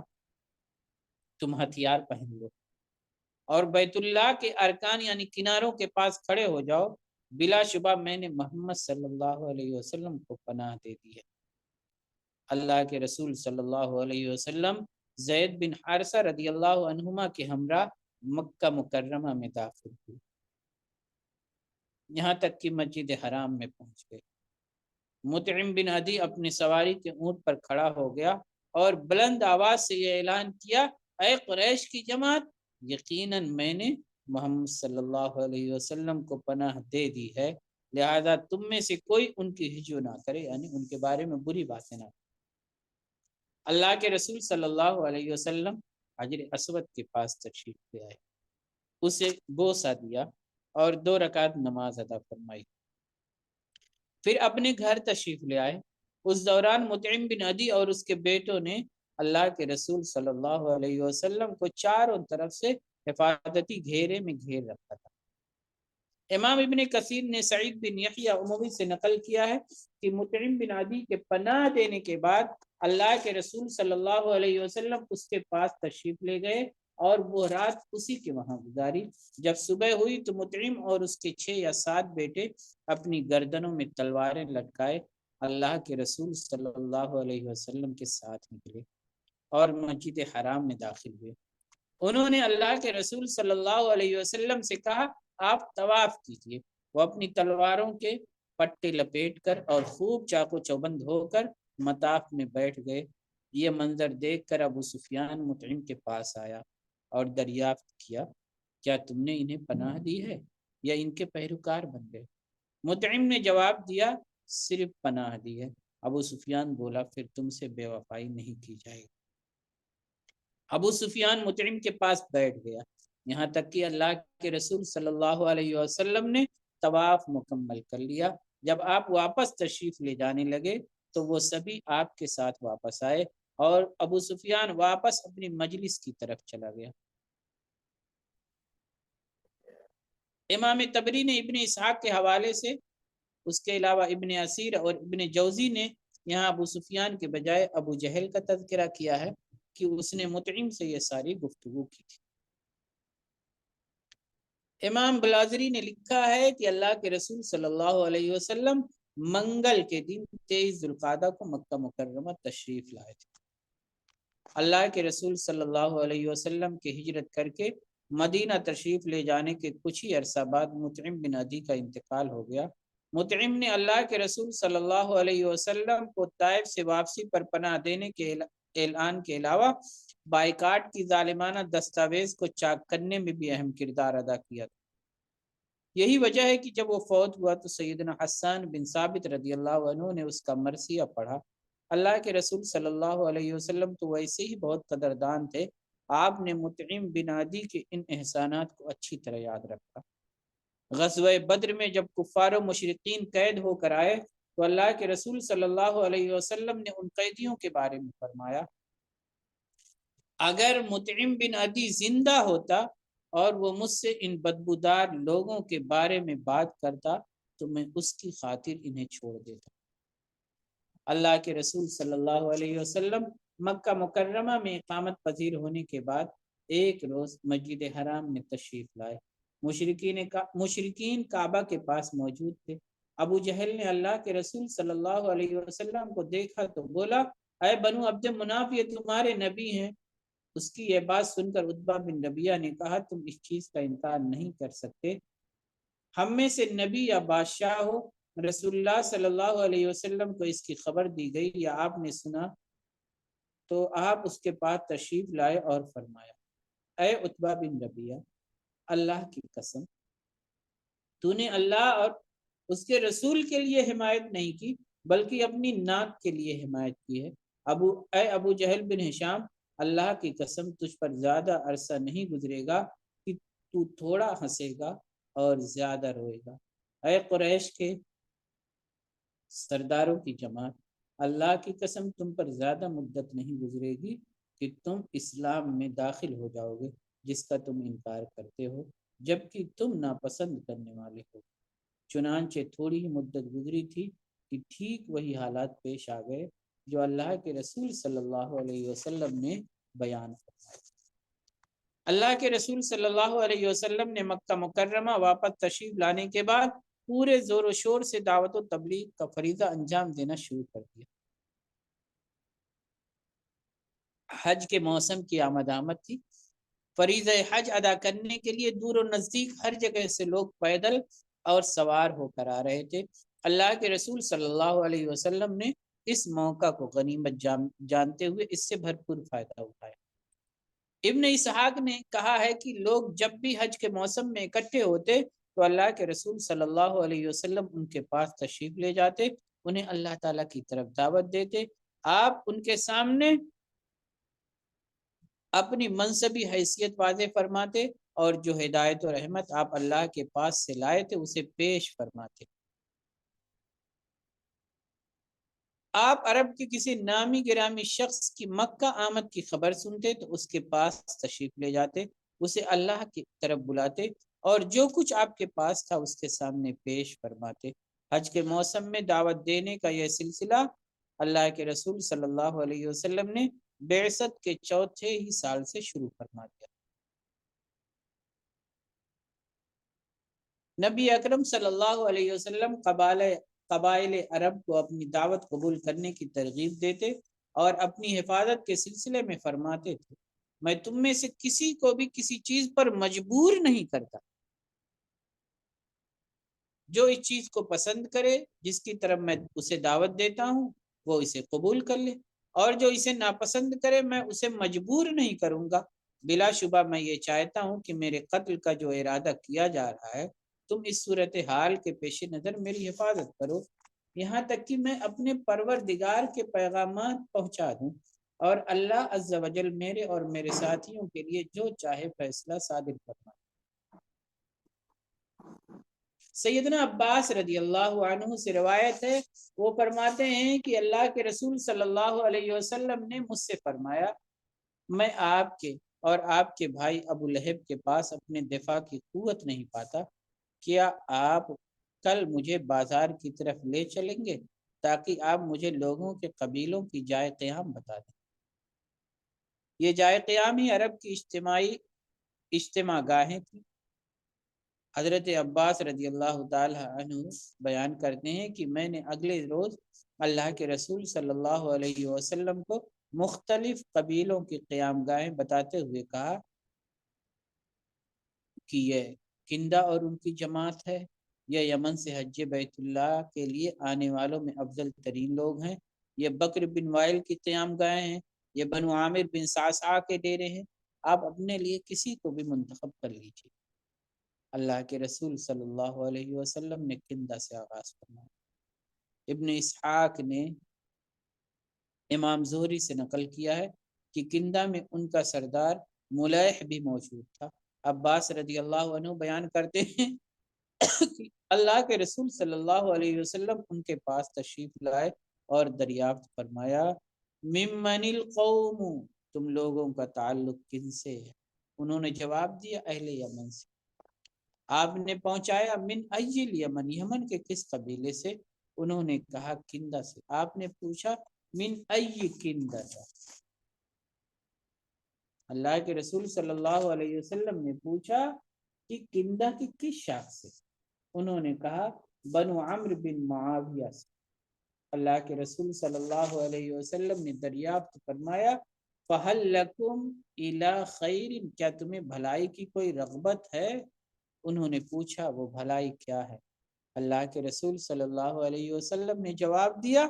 تم ہتھیار پہن لو اور بیت اللہ کے ارکان یعنی کناروں کے پاس کھڑے ہو جاؤ، بلا شبہ میں نے محمد صلی اللہ علیہ وسلم کو پناہ دے دی ہے۔ اللہ کے رسول صلی اللہ علیہ وسلم زید بن حارثہ رضی اللہ عنہما کے ہمراہ مکہ مکرمہ میں داخل ہوئے، یہاں تک کہ مسجد حرام میں پہنچ گئے۔ مطعم بن عدی اپنی سواری کے اونٹ پر کھڑا ہو گیا اور بلند آواز سے یہ اعلان کیا، اے قریش کی جماعت، یقیناً میں نے محمد صلی اللہ علیہ وسلم کو پناہ دے دی ہے، لہذا تم میں سے کوئی ان کی ہجو نہ کرے، یعنی ان کے بارے میں بری باتیں نہ کرے۔ اللہ کے رسول صلی اللہ علیہ وسلم حجر اسود کے پاس تشریف لے آئے، اسے بوسہ دیا اور 2 رکعت نماز ادا فرمائی، پھر اپنے گھر تشریف لے آئے۔ اس دوران مطعم بن عدی اور اس کے بیٹوں نے اللہ کے رسول صلی اللہ علیہ وسلم کو چاروں طرف سے حفاظتی گھیرے میں گھیر رکھا تھا۔ امام ابن کثیر نے سعید بن یحییٰ اموی سے نقل کیا ہے کہ مطعم بن عدی کے پناہ دینے کے بعد اللہ کے رسول صلی اللہ علیہ وسلم اس کے پاس تشریف لے گئے اور وہ رات اسی کے وہاں گزاری۔ جب صبح ہوئی تو مطعم اور اس کے 6 یا 7 بیٹے اپنی گردنوں میں تلواریں لٹکائے اللہ کے رسول صلی اللہ علیہ وسلم کے ساتھ نکلے اور مسجد حرام میں داخل ہوئے۔ انہوں نے اللہ کے رسول صلی اللہ علیہ وسلم سے کہا، آپ طواف کیجئے۔ وہ اپنی تلواروں کے پٹے لپیٹ کر اور خوب چاقو چوبند ہو کر مطاف میں بیٹھ گئے۔ یہ منظر دیکھ کر ابو سفیان مطعم کے پاس آیا اور دریافت کیا، کیا تم نے انہیں پناہ دی ہے یا ان کے پیروکار بن گئے؟ مطعم نے جواب دیا، صرف پناہ دی ہے۔ ابو سفیان بولا، پھر تم سے بے وفائی نہیں کی جائے گی۔ ابو سفیان مطعم کے پاس بیٹھ گیا، یہاں تک کہ اللہ کے رسول صلی اللہ علیہ وسلم نے طواف مکمل کر لیا۔ جب آپ واپس تشریف لے جانے لگے تو وہ سبھی آپ کے ساتھ واپس آئے اور ابو سفیان واپس اپنی مجلس کی طرف چلا گیا۔ امام تبری نے ابن اسحاق کے حوالے سے، اس کے علاوہ ابن اسیر اور ابن جوزی نے یہاں ابو سفیان کے بجائے ابو جہل کا تذکرہ کیا ہے کہ اس نے مطعم سے یہ ساری گفتگو کی تھی۔ امام بلازری نے لکھا ہے کہ اللہ کے رسول صلی اللہ علیہ وسلم منگل کے دن 23 ذوالقعدہ کو مکہ مکرمہ تشریف لائے تھے۔ اللہ کے رسول صلی اللہ علیہ وسلم کے ہجرت کر کے مدینہ تشریف لے جانے کے کچھ ہی عرصہ بعد مطعم بن عدی کا انتقال ہو گیا۔ مطعم نے اللہ کے رسول صلی اللہ علیہ وسلم کو طائف سے واپسی پر پناہ دینے کے اعلان کے علاوہ بائیکاٹ کی ظالمانہ دستاویز کو چاک کرنے میں بھی اہم کردار ادا کیا تھا۔ یہی وجہ ہے کہ جب وہ فوت ہوا تو سیدنا حسان بن ثابت رضی اللہ عنہ نے اس کا مرثیہ پڑھا۔ اللہ کے رسول صلی اللہ علیہ وسلم تو ویسے ہی بہت قدردان تھے، آپ نے مطعم بن عدی کے ان احسانات کو اچھی طرح یاد رکھا۔ غزوہ بدر میں جب کفار و مشرقین قید ہو کر آئے تو اللہ کے رسول صلی اللہ علیہ وسلم نے ان قیدیوں کے بارے میں فرمایا، اگر مطعم بن عدی زندہ ہوتا اور وہ مجھ سے ان بدبودار لوگوں کے بارے میں بات کرتا تو میں اس کی خاطر انہیں چھوڑ دیتا۔ اللہ کے رسول صلی اللہ علیہ وسلم مکہ مکرمہ میں اقامت پذیر ہونے کے بعد ایک روز مسجد حرام میں تشریف لائے۔ مشرکین کعبہ کے پاس موجود تھے۔ ابو جہل نے اللہ کے رسول صلی اللہ علیہ وسلم کو دیکھا تو بولا، اے بنو عبد مناف یہ تمہارے نبی ہیں۔ اس کی یہ بات سن کر عتبہ بن ربیعہ نے کہا تم اس چیز کا انکار نہیں کر سکتے، ہم میں سے نبی یا بادشاہ ہو، رسول اللہ صلی اللہ علیہ وسلم کو اس کی خبر دی گئی یا آپ نے سنا تو آپ اس کے پاس تشریف لائے اور فرمایا اے عتبہ بن ربیعہ، اللہ کی قسم تو نے اللہ اور اس کے رسول کے لیے حمایت نہیں کی بلکہ اپنی ناک کے لیے حمایت کی ہے۔ اے ابو جہل بن ہشام، اللہ کی قسم تجھ پر زیادہ عرصہ نہیں گزرے گا کہ تو تھوڑا ہنسے گا اور زیادہ روئے گا۔ اے قریش کے سرداروں کی جماعت، اللہ کی قسم تم پر زیادہ مدت نہیں گزرے گی کہ تم اسلام میں داخل ہو جاؤ گے جس کا تم انکار کرتے ہو جبکہ تم ناپسند کرنے والے ہو۔ چنانچہ تھوڑی ہی مدت گزری تھی کہ ٹھیک وہی حالات پیش آ گئے جو اللہ کے رسول صلی اللہ علیہ وسلم نے بیان فرمائے۔ اللہ کے رسول صلی اللہ علیہ وسلم نے مکہ مکرمہ واپس تشریف لانے کے بعد پورے زور و شور سے دعوت و تبلیغ کا فریضہ انجام دینا شروع کر دیا۔ حج کے موسم کی آمد تھی، فریضہ حج ادا کرنے کے لیے دور و نزدیک ہر جگہ سے لوگ پیدل اور سوار ہو کر آ رہے تھے۔ اللہ کے رسول صلی اللہ علیہ وسلم نے اس موقع کو غنیمت جانتے ہوئے اس سے بھرپور فائدہ اٹھایا۔ ابن اسحاق نے کہا ہے کہ لوگ جب بھی حج کے موسم میں اکٹھے ہوتے تو اللہ کے رسول صلی اللہ علیہ وسلم ان کے پاس تشریف لے جاتے، انہیں اللہ تعالیٰ کی طرف دعوت دیتے، آپ ان کے سامنے اپنی منصبی حیثیت واضح فرماتے اور جو ہدایت و رحمت آپ اللہ کے پاس سے لائے تھے اسے پیش فرماتے۔ آپ عرب کے کسی نامی گرامی شخص کی مکہ آمد کی خبر سنتے تو اس کے پاس تشریف لے جاتے، اسے اللہ کی طرف بلاتے اور جو کچھ آپ کے پاس تھا اس کے سامنے پیش فرماتے۔ حج کے موسم میں دعوت دینے کا یہ سلسلہ اللہ کے رسول صلی اللہ علیہ وسلم نے بعثت کے چوتھے ہی سال سے شروع فرما دیا۔ نبی اکرم صلی اللہ علیہ وسلم قبائل عرب کو اپنی دعوت قبول کرنے کی ترغیب دیتے اور اپنی حفاظت کے سلسلے میں فرماتے تھے میں تم میں سے کسی کو بھی کسی چیز پر مجبور نہیں کرتا، جو اس چیز کو پسند کرے جس کی طرف میں اسے دعوت دیتا ہوں وہ اسے قبول کر لے، اور جو اسے ناپسند کرے میں اسے مجبور نہیں کروں گا۔ بلا شبہ میں یہ چاہتا ہوں کہ میرے قتل کا جو ارادہ کیا جا رہا ہے تم اس صورتحال کے پیش نظر میری حفاظت کرو یہاں تک کہ میں اپنے پروردگار کے پیغامات پہنچا دوں اور اللہ عز و جل میرے اور میرے ساتھیوں کے لیے جو چاہے فیصلہ صادر فرمائے۔ سیدنا عباس رضی اللہ عنہ سے روایت ہے، وہ فرماتے ہیں کہ اللہ کے رسول صلی اللہ علیہ وسلم نے مجھ سے فرمایا میں آپ کے اور آپ کے بھائی ابو لہب کے پاس اپنے دفاع کی قوت نہیں پاتا، کیا آپ کل مجھے بازار کی طرف لے چلیں گے تاکہ آپ مجھے لوگوں کے قبیلوں کی جائے قیام بتا دیں۔ یہ جائے قیام ہی عرب کی اجتماع گاہیں تھیں۔ حضرت عباس رضی اللہ تعالی عنہ بیان کرتے ہیں کہ میں نے اگلے روز اللہ کے رسول صلی اللہ علیہ وسلم کو مختلف قبیلوں کی قیام گاہیں بتاتے ہوئے کہا کہ یہ کندہ اور ان کی جماعت ہے، یہ یمن سے حج بیت اللہ کے لیے آنے والوں میں افضل ترین لوگ ہیں، یہ بکر بن وائل کی قیام گاہیں ہیں، یہ بنو عامر بن صعصع کے ڈیرے ہیں، آپ اپنے لیے کسی کو بھی منتخب کر لیجیے۔ اللہ کے رسول صلی اللہ علیہ وسلم نے کندہ سے آغاز فرمایا۔ ابن اسحاق نے امام زہری سے نقل کیا ہے کہ کندہ میں ان کا سردار ملیح بھی موجود تھا۔ عباس رضی اللہ عنہ بیان کرتے ہیں کہ اللہ کے رسول صلی اللہ علیہ وسلم ان کے پاس تشریف لائے اور دریافت فرمایا ممن القوم، تم لوگوں کا تعلق کن سے ہے؟ انہوں نے جواب دیا اہل یمن سے۔ آپ نے پہنچایا من ای الیمن، یمن کے کس قبیلے سے؟ انہوں نے کہا کندہ سے۔ آپ نے پوچھا من ای کندہ، اللہ کے رسول صلی اللہ علیہ وسلم نے پوچھا کہ کندہ کی کس شاخ سے؟ انہوں نے کہا بنو عمرو بن معاویہ سے۔ اللہ کے رسول صلی اللہ علیہ وسلم نے دریافت فرمایا فَهَلْ لَكُمْ إِلَى خَيْرٍ، کیا تمہیں بھلائی کی کوئی رغبت ہے؟ انہوں نے پوچھا وہ بھلائی کیا ہے؟ اللہ کے رسول صلی اللہ علیہ وسلم نے جواب دیا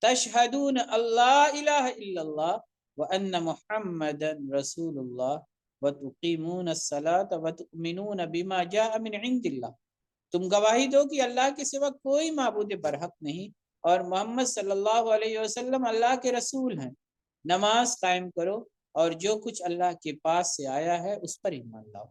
تشہدون اللہ الہ الا اللہ وان محمدا رسول اللہ وتقیمون الصلاۃ وتؤمنون بما جاء من عند اللہ، تم گواہی دو کہ اللہ کے سوا کوئی معبود برحق نہیں اور محمد صلی اللہ علیہ وسلم اللہ کے رسول ہیں، نماز قائم کرو اور جو کچھ اللہ کے پاس سے آیا ہے اس پر ایمان لاؤ۔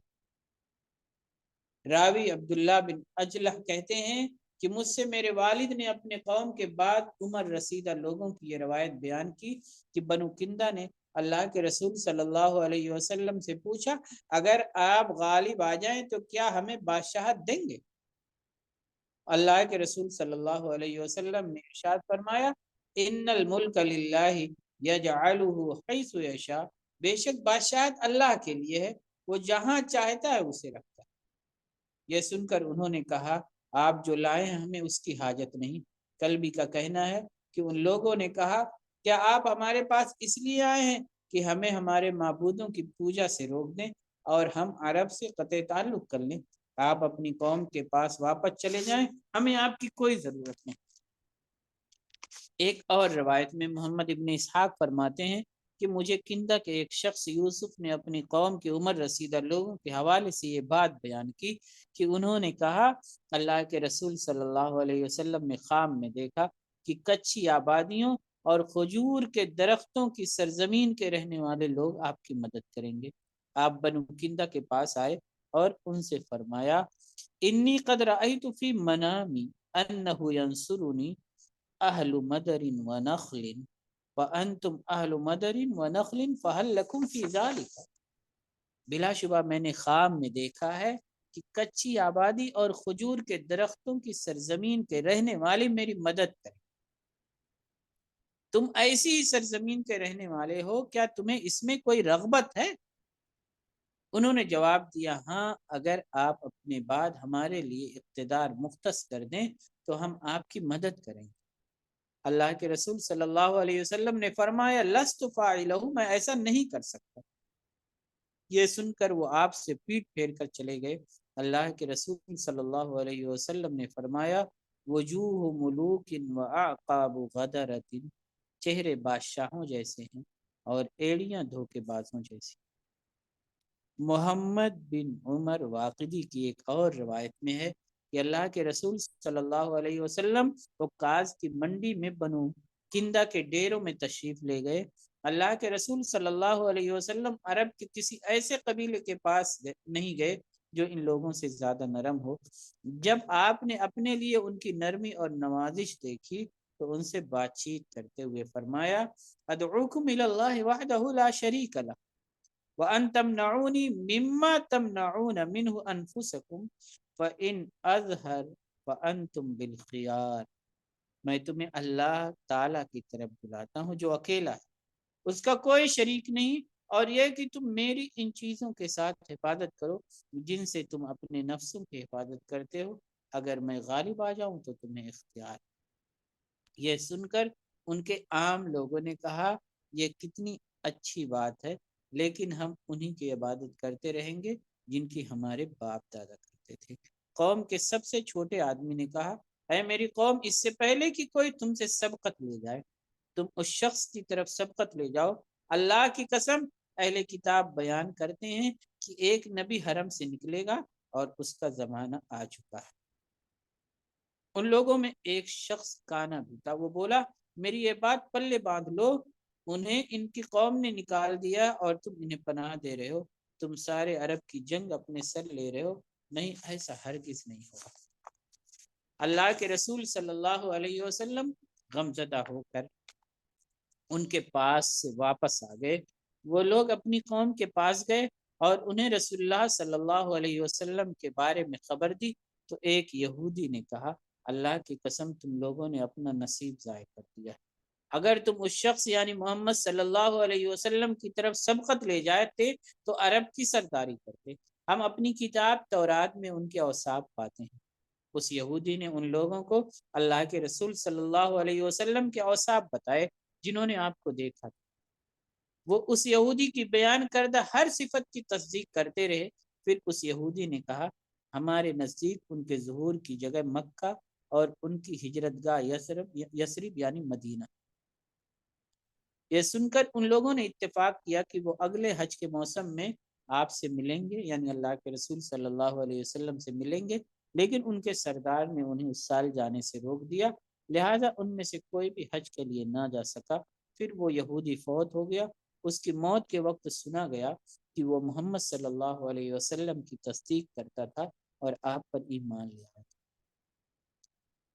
راوی عبداللہ بن اجلح کہتے ہیں کہ مجھ سے میرے والد نے اپنے قوم کے بعد عمر رسیدہ لوگوں کی یہ روایت بیان کی کہ بنو کندہ نے اللہ کے رسول صلی اللہ علیہ وسلم سے پوچھا اگر آپ غالب آ جائیں تو کیا ہمیں بادشاہت دیں گے؟ اللہ کے رسول صلی اللہ علیہ وسلم نے ارشاد فرمایا ان الملک للہ یجعلہ حیث یشاء، بے شک بادشاہت اللہ کے لیے ہے، وہ جہاں چاہتا ہے اسے رکھتا ہے۔ یہ سن کر انہوں نے کہا آپ جو لائے ہیں ہمیں اس کی حاجت نہیں۔ کلبی کا کہنا ہے کہ ان لوگوں نے کہا کیا آپ ہمارے پاس اس لیے آئے ہیں کہ ہمیں ہمارے معبودوں کی پوجا سے روک دیں اور ہم عرب سے قطع تعلق کر لیں؟ آپ اپنی قوم کے پاس واپس چلے جائیں، ہمیں آپ کی کوئی ضرورت نہیں۔ ایک اور روایت میں محمد ابن اسحاق فرماتے ہیں کہ مجھے کندہ کے ایک شخص یوسف نے اپنی قوم کے عمر رسیدہ لوگوں کے حوالے سے یہ بات بیان کی کہ انہوں نے کہا اللہ کے رسول صلی اللہ علیہ وسلم نے خواب میں دیکھا کہ کچی آبادیوں اور کھجور کے درختوں کی سرزمین کے رہنے والے لوگ آپ کی مدد کریں گے۔ آپ بنو کندہ کے پاس آئے اور ان سے فرمایا انی قد رأیت فی منامی انہ ینصرنی اہل مدر و نخل وانتم اہل مدر و نخل فہل لکم فی ذالک، بلا شبہ میں نے خواب میں دیکھا ہے کہ کچی آبادی اور کھجور کے درختوں کی سرزمین کے رہنے والے میری مدد کریں، تم ایسی ہی سرزمین کے رہنے والے ہو، کیا تمہیں اس میں کوئی رغبت ہے؟ انہوں نے جواب دیا ہاں، اگر آپ اپنے بعد ہمارے لیے اقتدار مختص کر دیں تو ہم آپ کی مدد کریں گے۔ اللہ کے رسول صلی اللہ علیہ وسلم نے فرمایا لست فاعلہ، میں ایسا نہیں کر سکتا۔ یہ سن کر وہ آپ سے پیٹ پھیر کر چلے گئے۔ اللہ کے رسول صلی اللہ علیہ وسلم نے فرمایا وجوہ ملوک و اعقاب غدرۃ، چہرے بادشاہوں جیسے ہیں اور ایڑیاں دھوکے بازوں جیسی۔ محمد بن عمر واقدی کی ایک اور روایت میں ہے کہ اللہ کے رسول صلی اللہ علیہ وسلم عکاظ کی منڈی میں بنو کندہ کے ڈیروں میں تشریف لے گئے۔ اللہ کے رسول صلی اللہ علیہ وسلم عرب کے کسی ایسے قبیلے کے پاس نہیں گئے جو ان لوگوں سے زیادہ نرم ہو۔ جب آپ نے اپنے لیے ان کی نرمی اور نوازش دیکھی تو ان سے بات چیت کرتے ہوئے فرمایا ادعوکم الی اللہ وحدہ لا شریک لہ وَأَن تَمْنَعُونِي مِمَّا تَمْنَعُونَ مِنْهُ أَنفُسَكُمْ فَإِنْ أَظْهَرْ فَأَنْتُمْ بِالْخِيَارِ، میں تمہیں اللہ تعالیٰ کی طرف بلاتا ہوں جو اکیلا ہے، اس کا کوئی شریک نہیں، اور یہ کہ تم میری ان چیزوں کے ساتھ حفاظت کرو جن سے تم اپنے نفسوں کی حفاظت کرتے ہو، اگر میں غالب آ جاؤں تو تمہیں اختیار۔ یہ سن کر ان کے عام لوگوں نے کہا یہ کتنی اچھی بات ہے، لیکن ہم انہی کی عبادت کرتے رہیں گے جن کی ہمارے باپ دادا کرتے تھے۔ قوم کے سب سے چھوٹے آدمی نے کہا اے میری قوم، اس سے پہلے کہ کوئی تم سے سبقت لے جائے تم اس شخص کی طرف سبقت لے جاؤ۔ اللہ کی قسم اہل کتاب بیان کرتے ہیں کہ ایک نبی حرم سے نکلے گا اور اس کا زمانہ آ چکا ہے۔ ان لوگوں میں ایک شخص کانا بھی تھا، وہ بولا میری یہ بات پلے باندھ لو، انہیں ان کی قوم نے نکال دیا اور تم انہیں پناہ دے رہے ہو، تم سارے عرب کی جنگ اپنے سر لے رہے ہو، نہیں ایسا ہرگز نہیں ہوگا۔ اللہ کے رسول صلی اللہ علیہ وسلم غمزدہ ہو کر ان کے پاس سے واپس آ گئے۔ وہ لوگ اپنی قوم کے پاس گئے اور انہیں رسول اللہ صلی اللہ علیہ وسلم کے بارے میں خبر دی تو ایک یہودی نے کہا اللہ کی قسم تم لوگوں نے اپنا نصیب ضائع کر دیا، اگر تم اس شخص یعنی محمد صلی اللہ علیہ وسلم کی طرف سبقت لے جاتے تو عرب کی سرداری کرتے، ہم اپنی کتاب تورات میں ان کے اوصاف پاتے ہیں، اس یہودی نے ان لوگوں کو اللہ کے رسول صلی اللہ علیہ وسلم کے اوصاف بتائے جنہوں نے آپ کو دیکھا تھا۔ وہ اس یہودی کی بیان کردہ ہر صفت کی تصدیق کرتے رہے۔ پھر اس یہودی نے کہا ہمارے نزدیک ان کے ظہور کی جگہ مکہ اور ان کی ہجرت گاہ یثرب یعنی مدینہ۔ یہ سن کر ان لوگوں نے اتفاق کیا کہ وہ اگلے حج کے موسم میں آپ سے ملیں گے، یعنی اللہ کے رسول صلی اللہ علیہ وسلم سے ملیں گے، لیکن ان کے سردار نے انہیں اس سال جانے سے روک دیا، لہذا ان میں سے کوئی بھی حج کے لیے نہ جا سکا۔ پھر وہ یہودی فوت ہو گیا۔ اس کی موت کے وقت سنا گیا کہ وہ محمد صلی اللہ علیہ وسلم کی تصدیق کرتا تھا اور آپ پر ایمان لے آیا تھا۔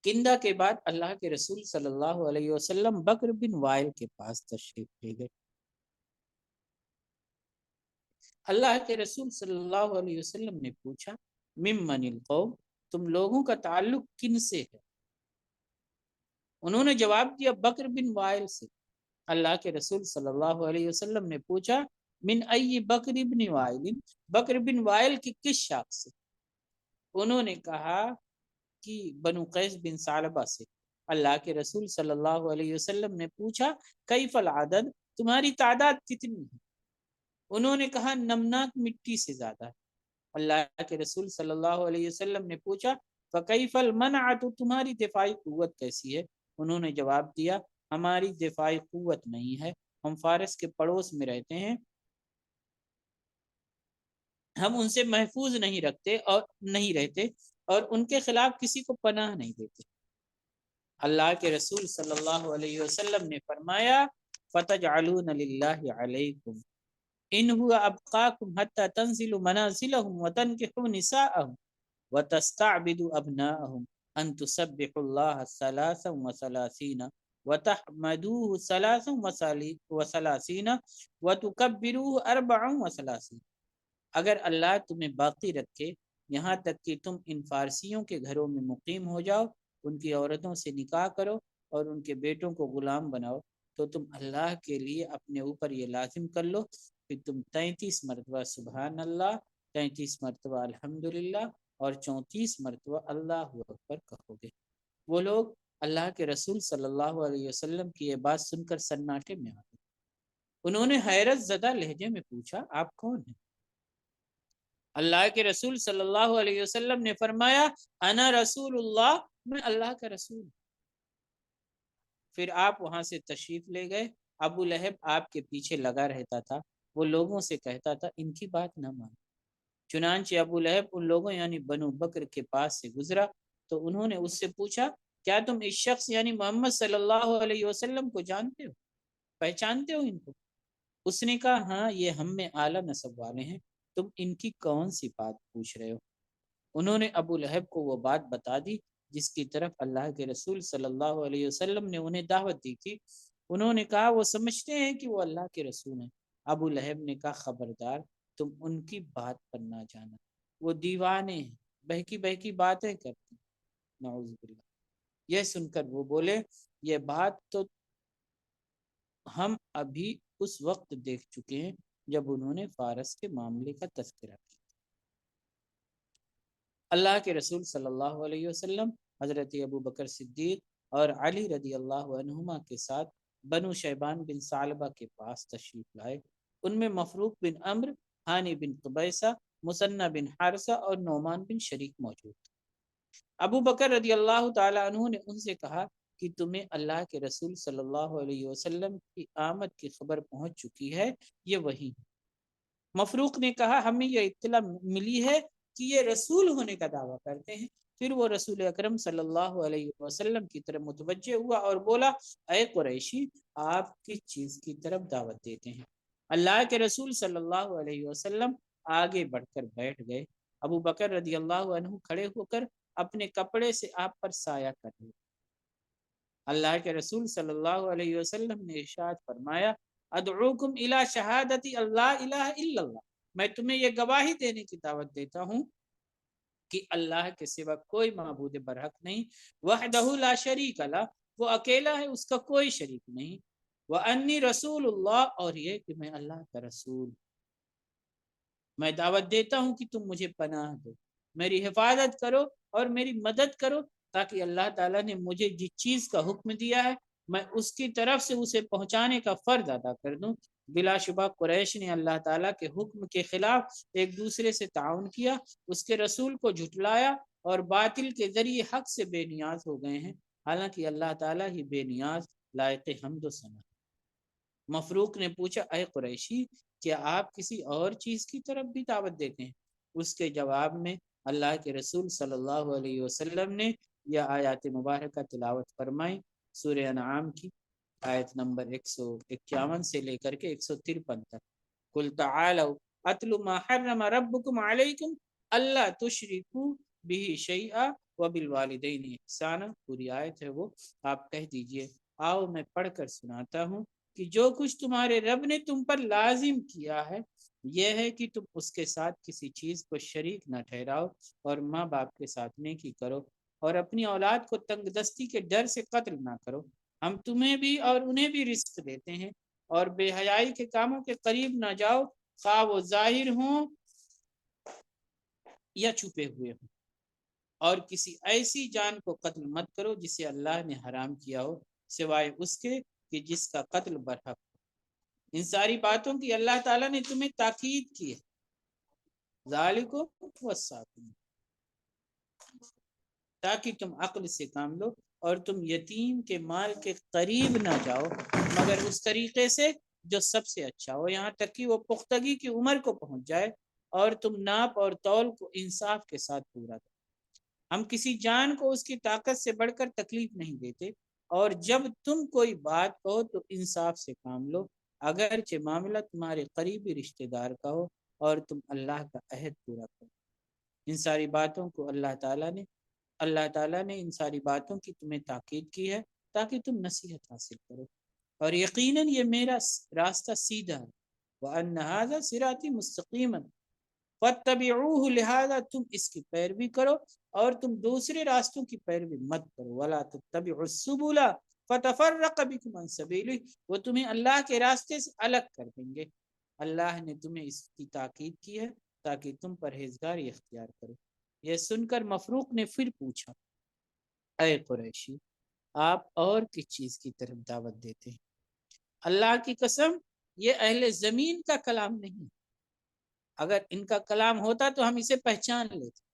کندہ کے بعد اللہ کے رسول صلی اللہ علیہ وسلم بکر بن وائل کے پاس تشریف لے گئے۔ اللہ کے رسول صلی اللہ علیہ وسلم نے پوچھا ممن القوم، تم لوگوں کا تعلق کن سے ہے؟ انہوں نے جواب دیا بکر بن وائل سے۔ اللہ کے رسول صلی اللہ علیہ وسلم نے پوچھا من ای بکر بن وائل، بکر بن وائل کی کس شاخ سے؟ انہوں نے کہا کہ بنو قیس بن ثعلبہ سے۔ اللہ کے رسول صلی اللہ علیہ وسلم نے پوچھا کیف العدد، تمہاری تعداد کتنی ہے؟ انہوں نے کہا نمناک مٹی سے زیادہ ہے۔ اللہ کے رسول صلی اللہ علیہ وسلم نے پوچھا فکیف المنعۃ، تمہاری دفاعی قوت کیسی ہے؟ انہوں نے جواب دیا ہماری دفاعی قوت نہیں ہے، ہم فارس کے پڑوس میں رہتے ہیں، ہم ان سے محفوظ نہیں رہتے اور ان کے خلاف کسی کو پناہ نہیں دیتے۔ اللہ کے رسول صلی اللہ علیہ وسلم نے فرمایا فتجعلون للہ علیکم ان هو ابقاکم حتی تنزلوا منازلهم وتنکحوا نساءهم وتستعبدوا ابناءهم ان تسبحوا الله 33 وتحمدوه 33 وتکبروه 34۔ اگر اللہ تمہیں باقی رکھے یہاں تک کہ تم ان فارسیوں کے گھروں میں مقیم ہو جاؤ، ان کی عورتوں سے نکاح کرو اور ان کے بیٹوں کو غلام بناؤ، تو تم اللہ کے لیے اپنے اوپر یہ لازم کر لو کہ تم 33 مرتبہ سبحان اللہ، 33 مرتبہ الحمدللہ اور 34 مرتبہ اللہ اکبر کہو گے۔ وہ لوگ اللہ کے رسول صلی اللہ علیہ وسلم کی یہ بات سن کر سناٹے میں آ گئے۔ انہوں نے حیرت زدہ لہجے میں پوچھا آپ کون ہیں؟ اللہ کے رسول صلی اللہ علیہ وسلم نے فرمایا انا رسول اللہ، میں اللہ کا رسول۔ پھر آپ وہاں سے تشریف لے گئے۔ ابو لہب آپ کے پیچھے لگا رہتا تھا، وہ لوگوں سے کہتا تھا ان کی بات نہ مانو۔ چنانچہ ابو لہب ان لوگوں یعنی بنو بکر کے پاس سے گزرا تو انہوں نے اس سے پوچھا کیا تم اس شخص یعنی محمد صلی اللہ علیہ وسلم کو جانتے ہو، پہچانتے ہو ان کو؟ اس نے کہا ہاں یہ ہم میں اعلیٰ نسب والے ہیں، تم ان کی کون سی بات پوچھ رہے ہو؟ انہوں نے ابو لہب کو وہ بات بتا دی جس کی طرف اللہ کے رسول صلی اللہ علیہ وسلم نے انہیں دعوت دی تھی۔ انہوں نے کہا وہ سمجھتے ہیں کہ وہ اللہ کے رسول ہیں۔ ابو لہب نے کہا خبردار تم ان کی بات پر نہ جانا، وہ دیوانے ہیں، بہکی بہکی باتیں کرتے ہیں، نعوذ باللہ۔ یہ سن کر وہ بولے یہ بات تو ہم ابھی اس وقت دیکھ چکے ہیں جب انہوں نے فارس کے معاملے کا تذکرہ کیا۔ اللہ کے رسول صلی اللہ علیہ وسلم حضرت ابو بکر صدیق اور علی رضی اللہ عنہما کے ساتھ بنو شیبان بن ثعلبہ کے پاس تشریف لائے۔ ان میں مفروق بن عمرو، ہانی بن قبیصہ، مثنى بن حارثہ اور نعمان بن شریک موجود تھے۔ ابو بکر رضی اللہ تعالی عنہ نے ان سے کہا کہ تمہیں اللہ کے رسول صلی اللہ علیہ وسلم کی آمد کی خبر پہنچ چکی ہے، یہ وہی ہے۔ مفروق نے کہا ہمیں یہ اطلاع ملی ہے کہ یہ رسول ہونے کا دعویٰ کرتے ہیں۔ پھر وہ رسول اکرم صلی اللہ علیہ وسلم کی طرف متوجہ ہوا اور بولا اے قریشی، آپ کس چیز کی طرف دعوت دیتے ہیں؟ اللہ کے رسول صلی اللہ علیہ وسلم آگے بڑھ کر بیٹھ گئے۔ ابو بکر رضی اللہ عنہ کھڑے ہو کر اپنے کپڑے سے آپ پر سایہ کر رہے۔ اللہ کے رسول صلی اللہ علیہ وسلم نے ارشاد فرمایا ادعوکم الی شہادت اللہ الہ الا اللہ، میں تمہیں یہ گواہی دینے کی دعوت دیتا ہوں کہ اللہ کے سوا کوئی معبود برحق نہیں، وحدہ لا شریک لہ، وہ اکیلا ہے، اس کا کوئی شریک نہیں، وانی رسول اللہ، اور یہ کہ میں اللہ کا رسول، میں دعوت دیتا ہوں کہ تم مجھے پناہ دو۔ میری حفاظت کرو اور میری مدد کرو، تاکہ اللہ تعالیٰ نے مجھے جس چیز کا حکم دیا ہے میں اس کی طرف سے اسے پہنچانے کا فرض ادا کر دوں۔ بلا شبہ قریش نے اللہ تعالیٰ کے حکم کے خلاف ایک دوسرے سے تعاون کیا، اس کے رسول کو جھٹلایا اور باطل کے ذریعے حق سے بے نیاز ہو گئے ہیں، حالانکہ اللہ تعالیٰ ہی بے نیاز لائق حمد و ثنا۔ مفروق نے پوچھا، اے قریشی، کیا آپ کسی اور چیز کی طرف بھی دعوت دیتے ہیں؟ اس کے جواب میں اللہ کے رسول صلی اللہ علیہ وسلم نے یہ آیات مبارکہ تلاوت فرمائی، سورہ انعام کی آیت نمبر 151 سے لے کر کے 153 تک۔ قل تعالوا اتل ما حرم ربکم علیکم اللہ تشرکوا بہ شیئا وبالوالدین احسانا، پوری آیت ہے وہ، آپ کہہ دیجئے آؤ میں پڑھ کر سناتا ہوں کہ جو کچھ تمہارے رب نے تم پر لازم کیا ہے یہ ہے کہ تم اس کے ساتھ کسی چیز کو شریک نہ ٹھہراؤ، اور ماں باپ کے ساتھ نیکی کرو، اور اپنی اولاد کو تنگ دستی کے ڈر سے قتل نہ کرو، ہم تمہیں بھی اور انہیں بھی رزق دیتے ہیں، اور بے حیائی کے کاموں کے قریب نہ جاؤ، خواہ وہ ظاہر ہوں یا چھپے ہوئے ہوں، اور کسی ایسی جان کو قتل مت کرو جسے اللہ نے حرام کیا ہو سوائے اس کے کہ جس کا قتل برحق۔ ان ساری باتوں کی اللہ تعالیٰ نے تمہیں تاکید کی ہے، ذالکم وصاکم، تاکہ تم عقل سے کام لو، اور تم یتیم کے مال کے قریب نہ جاؤ مگر اس طریقے سے جو سب سے اچھا ہو، یہاں تک کہ وہ پختگی کی عمر کو پہنچ جائے، اور تم ناپ اور تول کو انصاف کے ساتھ پورا کرو۔ ہم کسی جان کو اس کی طاقت سے بڑھ کر تکلیف نہیں دیتے، اور جب تم کوئی بات کہو تو انصاف سے کام لو، اگرچہ معاملہ تمہارے قریبی رشتہ دار کا ہو، اور تم اللہ کا عہد پورا کرو۔ ان ساری باتوں کو اللہ تعالیٰ نے ان ساری باتوں کی تمہیں تاکید کی ہے تاکہ تم نصیحت حاصل کرو، اور یقیناً یہ میرا راستہ سیدھا ہے، وَأَنَّ هَذَا صِرَاطِي مُسْتَقِيمًا فَاتَّبِعُوهُ، لہذا تم اس کی پیروی کرو اور تم دوسرے راستوں کی پیروی مت کرو، وَلَا تَتَّبِعُوا السُّبُلَ فَتَفَرَّقَ بِكُمْ عَنْ سَبِيلِهِ، وہ تمہیں اللہ کے راستے سے الگ کر دیں گے۔ اللہ نے تمہیں اس کی تاکید کی ہے تاکہ تم پرہیزگاری اختیار کرو۔ یہ سن کر مفروق نے پھر پوچھا، اے قریشی، آپ اور کس چیز کی طرف دعوت دیتے ہیں؟ اللہ کی قسم یہ اہل زمین کا کلام نہیں، اگر ان کا کلام ہوتا تو ہم اسے پہچان لیتے۔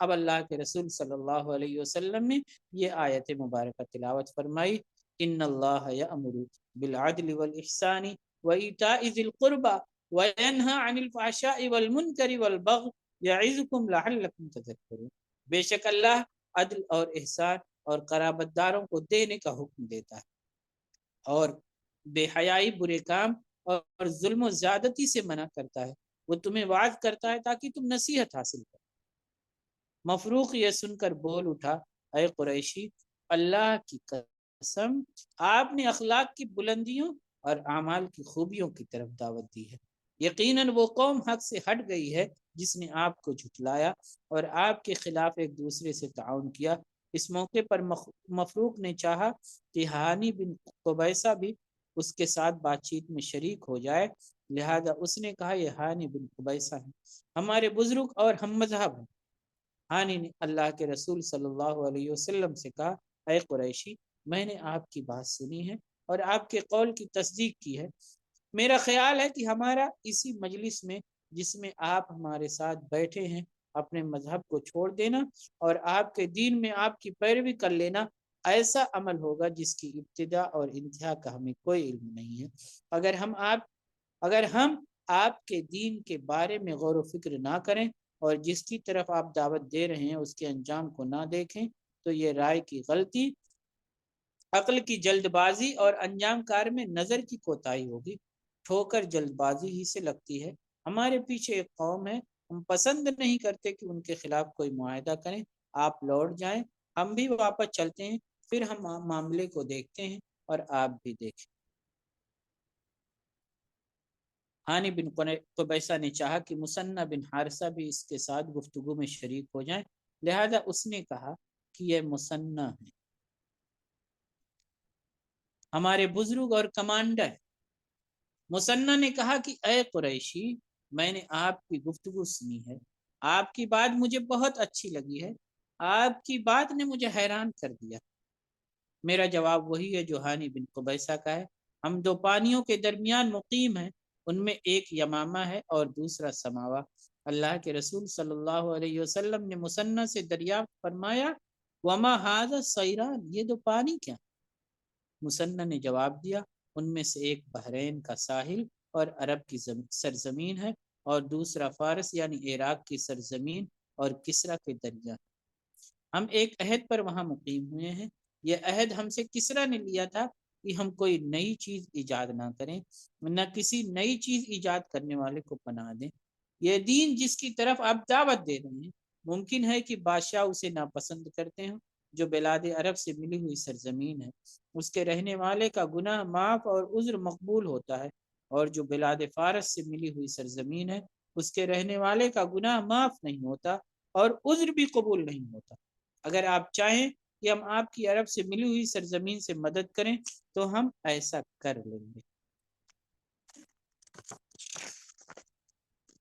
اب اللہ کے رسول صلی اللہ علیہ وسلم نے یہ آیت مبارکہ تلاوت فرمائی، ان اللہ یأمر بالعدل والاحسان وایتاء ذی القربى وینہی عن الفحشاء والمنکر والبغی یعظکم لعلکم تذکرون، بے شک اللہ عدل اور احسان اور قرابت داروں کو دینے کا حکم دیتا ہے، اور بے حیائی، برے کام اور ظلم و زیادتی سے منع کرتا ہے، وہ تمہیں وعظ کرتا ہے تاکہ تم نصیحت حاصل کرو۔ مفروق یہ سن کر بول اٹھا، اے قریشی، اللہ کی قسم آپ نے اخلاق کی بلندیوں اور اعمال کی خوبیوں کی طرف دعوت دی ہے، یقیناً وہ قوم حق سے ہٹ گئی ہے جس نے آپ کو جھٹلایا اور آپ کے خلاف ایک دوسرے سے تعاون کیا۔ اس موقع پر مفروق نے چاہا کہ ہانی بن قبیصہ بھی اس کے ساتھ بات چیت میں شریک ہو جائے، لہذا اس نے کہا یہ ہانی بن قبیصہ ہیں، ہمارے بزرگ اور ہم مذہب ہیں۔ ہانی نے اللہ کے رسول صلی اللہ علیہ وسلم سے کہا، اے قریشی، میں نے آپ کی بات سنی ہے اور آپ کے قول کی تصدیق کی ہے، میرا خیال ہے کہ ہمارا اسی مجلس میں جس میں آپ ہمارے ساتھ بیٹھے ہیں اپنے مذہب کو چھوڑ دینا اور آپ کے دین میں آپ کی پیروی کر لینا ایسا عمل ہوگا جس کی ابتدا اور انتہا کا ہمیں کوئی علم نہیں ہے۔ اگر ہم آپ کے دین کے بارے میں غور و فکر نہ کریں اور جس کی طرف آپ دعوت دے رہے ہیں اس کے انجام کو نہ دیکھیں تو یہ رائے کی غلطی، عقل کی جلد بازی اور انجام کار میں نظر کی کوتاہی ہوگی۔ ٹھوکر جلد بازی ہی سے لگتی ہے، ہمارے پیچھے ایک قوم ہے، ہم پسند نہیں کرتے کہ ان کے خلاف کوئی معاہدہ کریں، آپ لوٹ جائیں، ہم بھی واپس چلتے ہیں، پھر ہم معاملے کو دیکھتے ہیں اور آپ بھی دیکھیں۔ ہانی بن قبیصہ نے چاہا کہ مثنى بن حارثہ بھی اس کے ساتھ گفتگو میں شریک ہو جائیں، لہذا اس نے کہا کہ یہ مثنى ہے، ہمارے بزرگ اور کمانڈر۔ مثنى نے کہا کہ اے قریشی، میں نے آپ کی گفتگو سنی ہے، آپ کی بات مجھے بہت اچھی لگی ہے، آپ کی بات نے مجھے حیران کر دیا۔ میرا جواب وہی ہے جو ہانی بن قبیصہ کا ہے، ہم دو پانیوں کے درمیان مقیم ہیں، ان میں ایک یمامہ ہے اور دوسرا سماوا۔ اللہ کے رسول صلی اللہ علیہ وسلم نے مسنہ سے دریافت فرمایا وما ھذا الصیران، یہ دو پانی کیا؟ مسنہ نے جواب دیا ان میں سے ایک بحرین کا ساحل اور عرب کی سرزمین ہے، اور دوسرا فارس یعنی عراق کی سرزمین اور کسرا کے دریا۔ ہم ایک عہد پر وہاں مقیم ہوئے ہیں، یہ عہد ہم سے کسرا نے لیا تھا کہ ہم کوئی نئی چیز ایجاد نہ کریں، نہ کسی نئی چیز ایجاد کرنے والے کو پناہ دیں۔ یہ دین جس کی طرف آپ دعوت دے رہے ہیں، ممکن ہے کہ بادشاہ اسے ناپسند کرتے ہوں، جو بلاد عرب سے ملی ہوئی سرزمین ہے اس کے رہنے والے کا گناہ معاف اور عذر مقبول ہوتا ہے، اور جو بلاد فارس سے ملی ہوئی سرزمین ہے اس کے رہنے والے کا گناہ معاف نہیں ہوتا اور عذر بھی قبول نہیں ہوتا۔ اگر آپ چاہیں کہ ہم آپ کی عرب سے ملی ہوئی سرزمین سے مدد کریں تو ہم ایسا کر لیں گے۔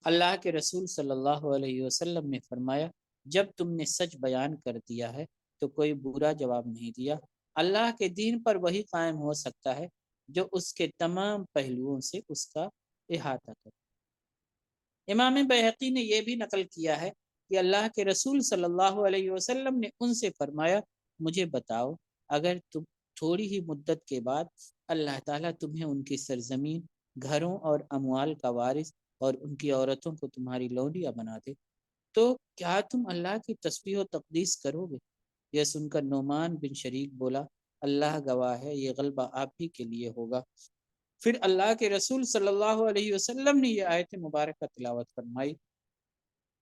اللہ کے رسول صلی اللہ علیہ وسلم نے فرمایا جب تم نے سچ بیان کر دیا ہے تو کوئی برا جواب نہیں دیا۔ اللہ کے دین پر وہی قائم ہو سکتا ہے جو اس کے تمام پہلوؤں سے اس کا احاطہ کرے۔ امام بہقی نے یہ بھی نقل کیا ہے کہ اللہ کے رسول صلی اللہ علیہ وسلم نے ان سے فرمایا مجھے بتاؤ اگر تم تھوڑی ہی مدت کے بعد اللہ تعالیٰ تمہیں ان کی سرزمین، گھروں اور اموال کا وارث اور ان کی عورتوں کو تمہاری لونڈیاں بنا دے تو کیا تم اللہ کی تسبیح و تقدیس کرو گے؟ یہ سن کر نعمان بن شریک بولا اللہ گواہ ہے یہ غلبہ آپ ہی کے لیے ہوگا۔ پھر اللہ کے رسول صلی اللہ علیہ وسلم نے یہ آیت مبارکہ تلاوت فرمائی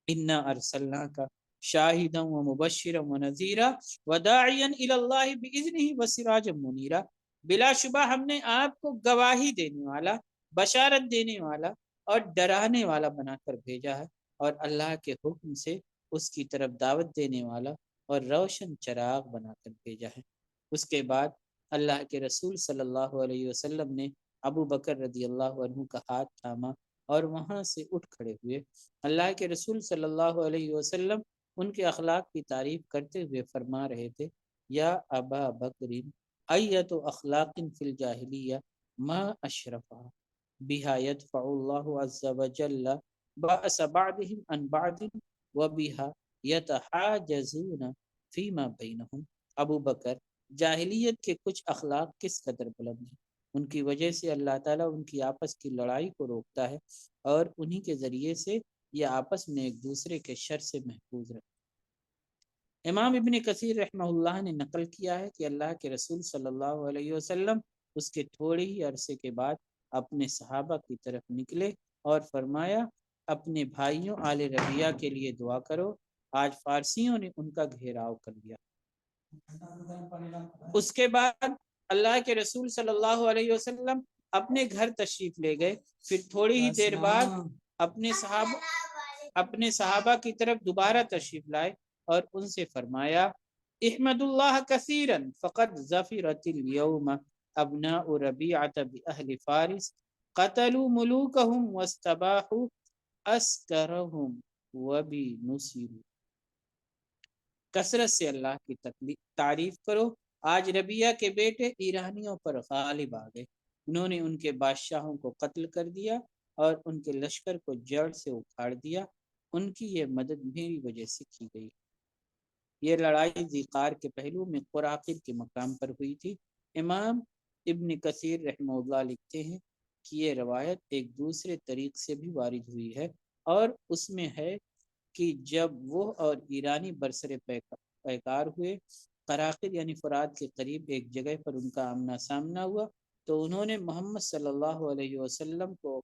انا ارسلناک شاہدا ومبشرا ونذیرا وداعیا الی اللہ باذنہ وسراجا منیرا، بلا شبہ ہم نے آپ کو گواہی دینے والا، بشارت دینے والا اور ڈرانے والا بنا کر بھیجا ہے، اور اللہ کے حکم سے اس کی طرف دعوت دینے والا اور روشن چراغ بنا کر بھیجا ہے۔ اس کے بعد اللہ کے رسول صلی اللہ علیہ وسلم نے ابو بکر رضی اللہ عنہ کا ہاتھ تھاما اور وہاں سے اٹھ کھڑے ہوئے۔ اللہ کے رسول صلی اللہ علیہ وسلم ان کے اخلاق کی تعریف کرتے ہوئے فرما رہے تھے یا ابا بکر ایت اخلاق فی الجاہلیہ ما اشرفا بها يدفع الله عز وجل بأس بعضهم عن بعض وبها يتحاجزون فيما بينهم۔ ابو بکر جاہلیت کے کچھ اخلاق کس قدر بلند ہیں، ان کی وجہ سے اللہ تعالیٰ ان کی آپس کی لڑائی کو روکتا ہے اور انہی کے ذریعے سے یہ آپس میں ایک دوسرے کے شر سے محفوظ رہے۔ امام ابن کثیر رحمہ اللہ نے نقل کیا ہے کہ اللہ کے رسول صلی اللہ علیہ وسلم اس کے تھوڑے ہی عرصے کے بعد اپنے صحابہ کی طرف نکلے اور فرمایا اپنے بھائیوں آل ربیہ کے لیے دعا کرو، آج فارسیوں نے ان کا گھیراؤ کر لیا۔ اس کے بعد اللہ کے رسول صلی اللہ علیہ وسلم اپنے گھر تشریف لے گئے، پھر تھوڑی ہی دیر بعد اپنے صحابہ کی طرف دوبارہ تشریف لائے اور ان سے فرمایا احمد اللہ کثیرا فقد ظفرت اليوم ابناء ربیعۃ باہل فارس قتلوا ملوکہم واستباحوا اسکرہم وبنصروا۔ کثرت سے اللہ کی تعریف کرو، آج ربیہ کے بیٹے ایرانیوں پر غالب آ گئے، انہوں نے ان کے بادشاہوں کو قتل کر دیا اور ان کے لشکر کو جڑ سے اکھاڑ دیا، ان کی یہ مدد میری وجہ سے کی گئی۔ یہ لڑائی ذیقار کے پہلو میں قراقر کے مقام پر ہوئی تھی۔ امام ابن کثیر رحمہ اللہ لکھتے ہیں کہ یہ روایت ایک دوسرے طریق سے بھی وارد ہوئی ہے اور اس میں ہے کہ جب وہ اور ایرانی برسر پیکار ہوئے، قراقر یعنی فرات کے قریب ایک جگہ پر ان کا آمنا سامنا ہوا تو انہوں نے محمد صلی اللہ علیہ وسلم کو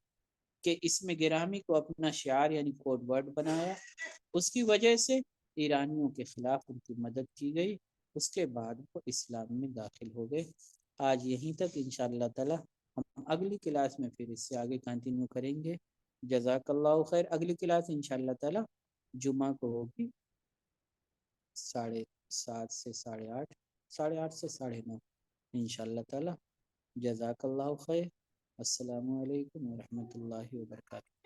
کہ اسم گرامی کو اپنا شعار یعنی کوڈ ورڈ بنایا، اس کی وجہ سے ایرانیوں کے خلاف ان کی مدد کی گئی، اس کے بعد وہ اسلام میں داخل ہو گئے۔ آج یہیں تک انشاءاللہ تعالی ہم اگلی کلاس میں پھر اس سے آگے کنٹینیو کریں گے۔ جزاک اللہ خیر۔ اگلی کلاس انشاءاللہ تعالی جمعہ کو ہوگی 7:30 سے 8:30، 8:30 سے 9:30 انشاءاللہ تعالی۔ جزاک اللہ خیر۔ السلام علیکم ورحمۃ اللہ وبرکاتہ۔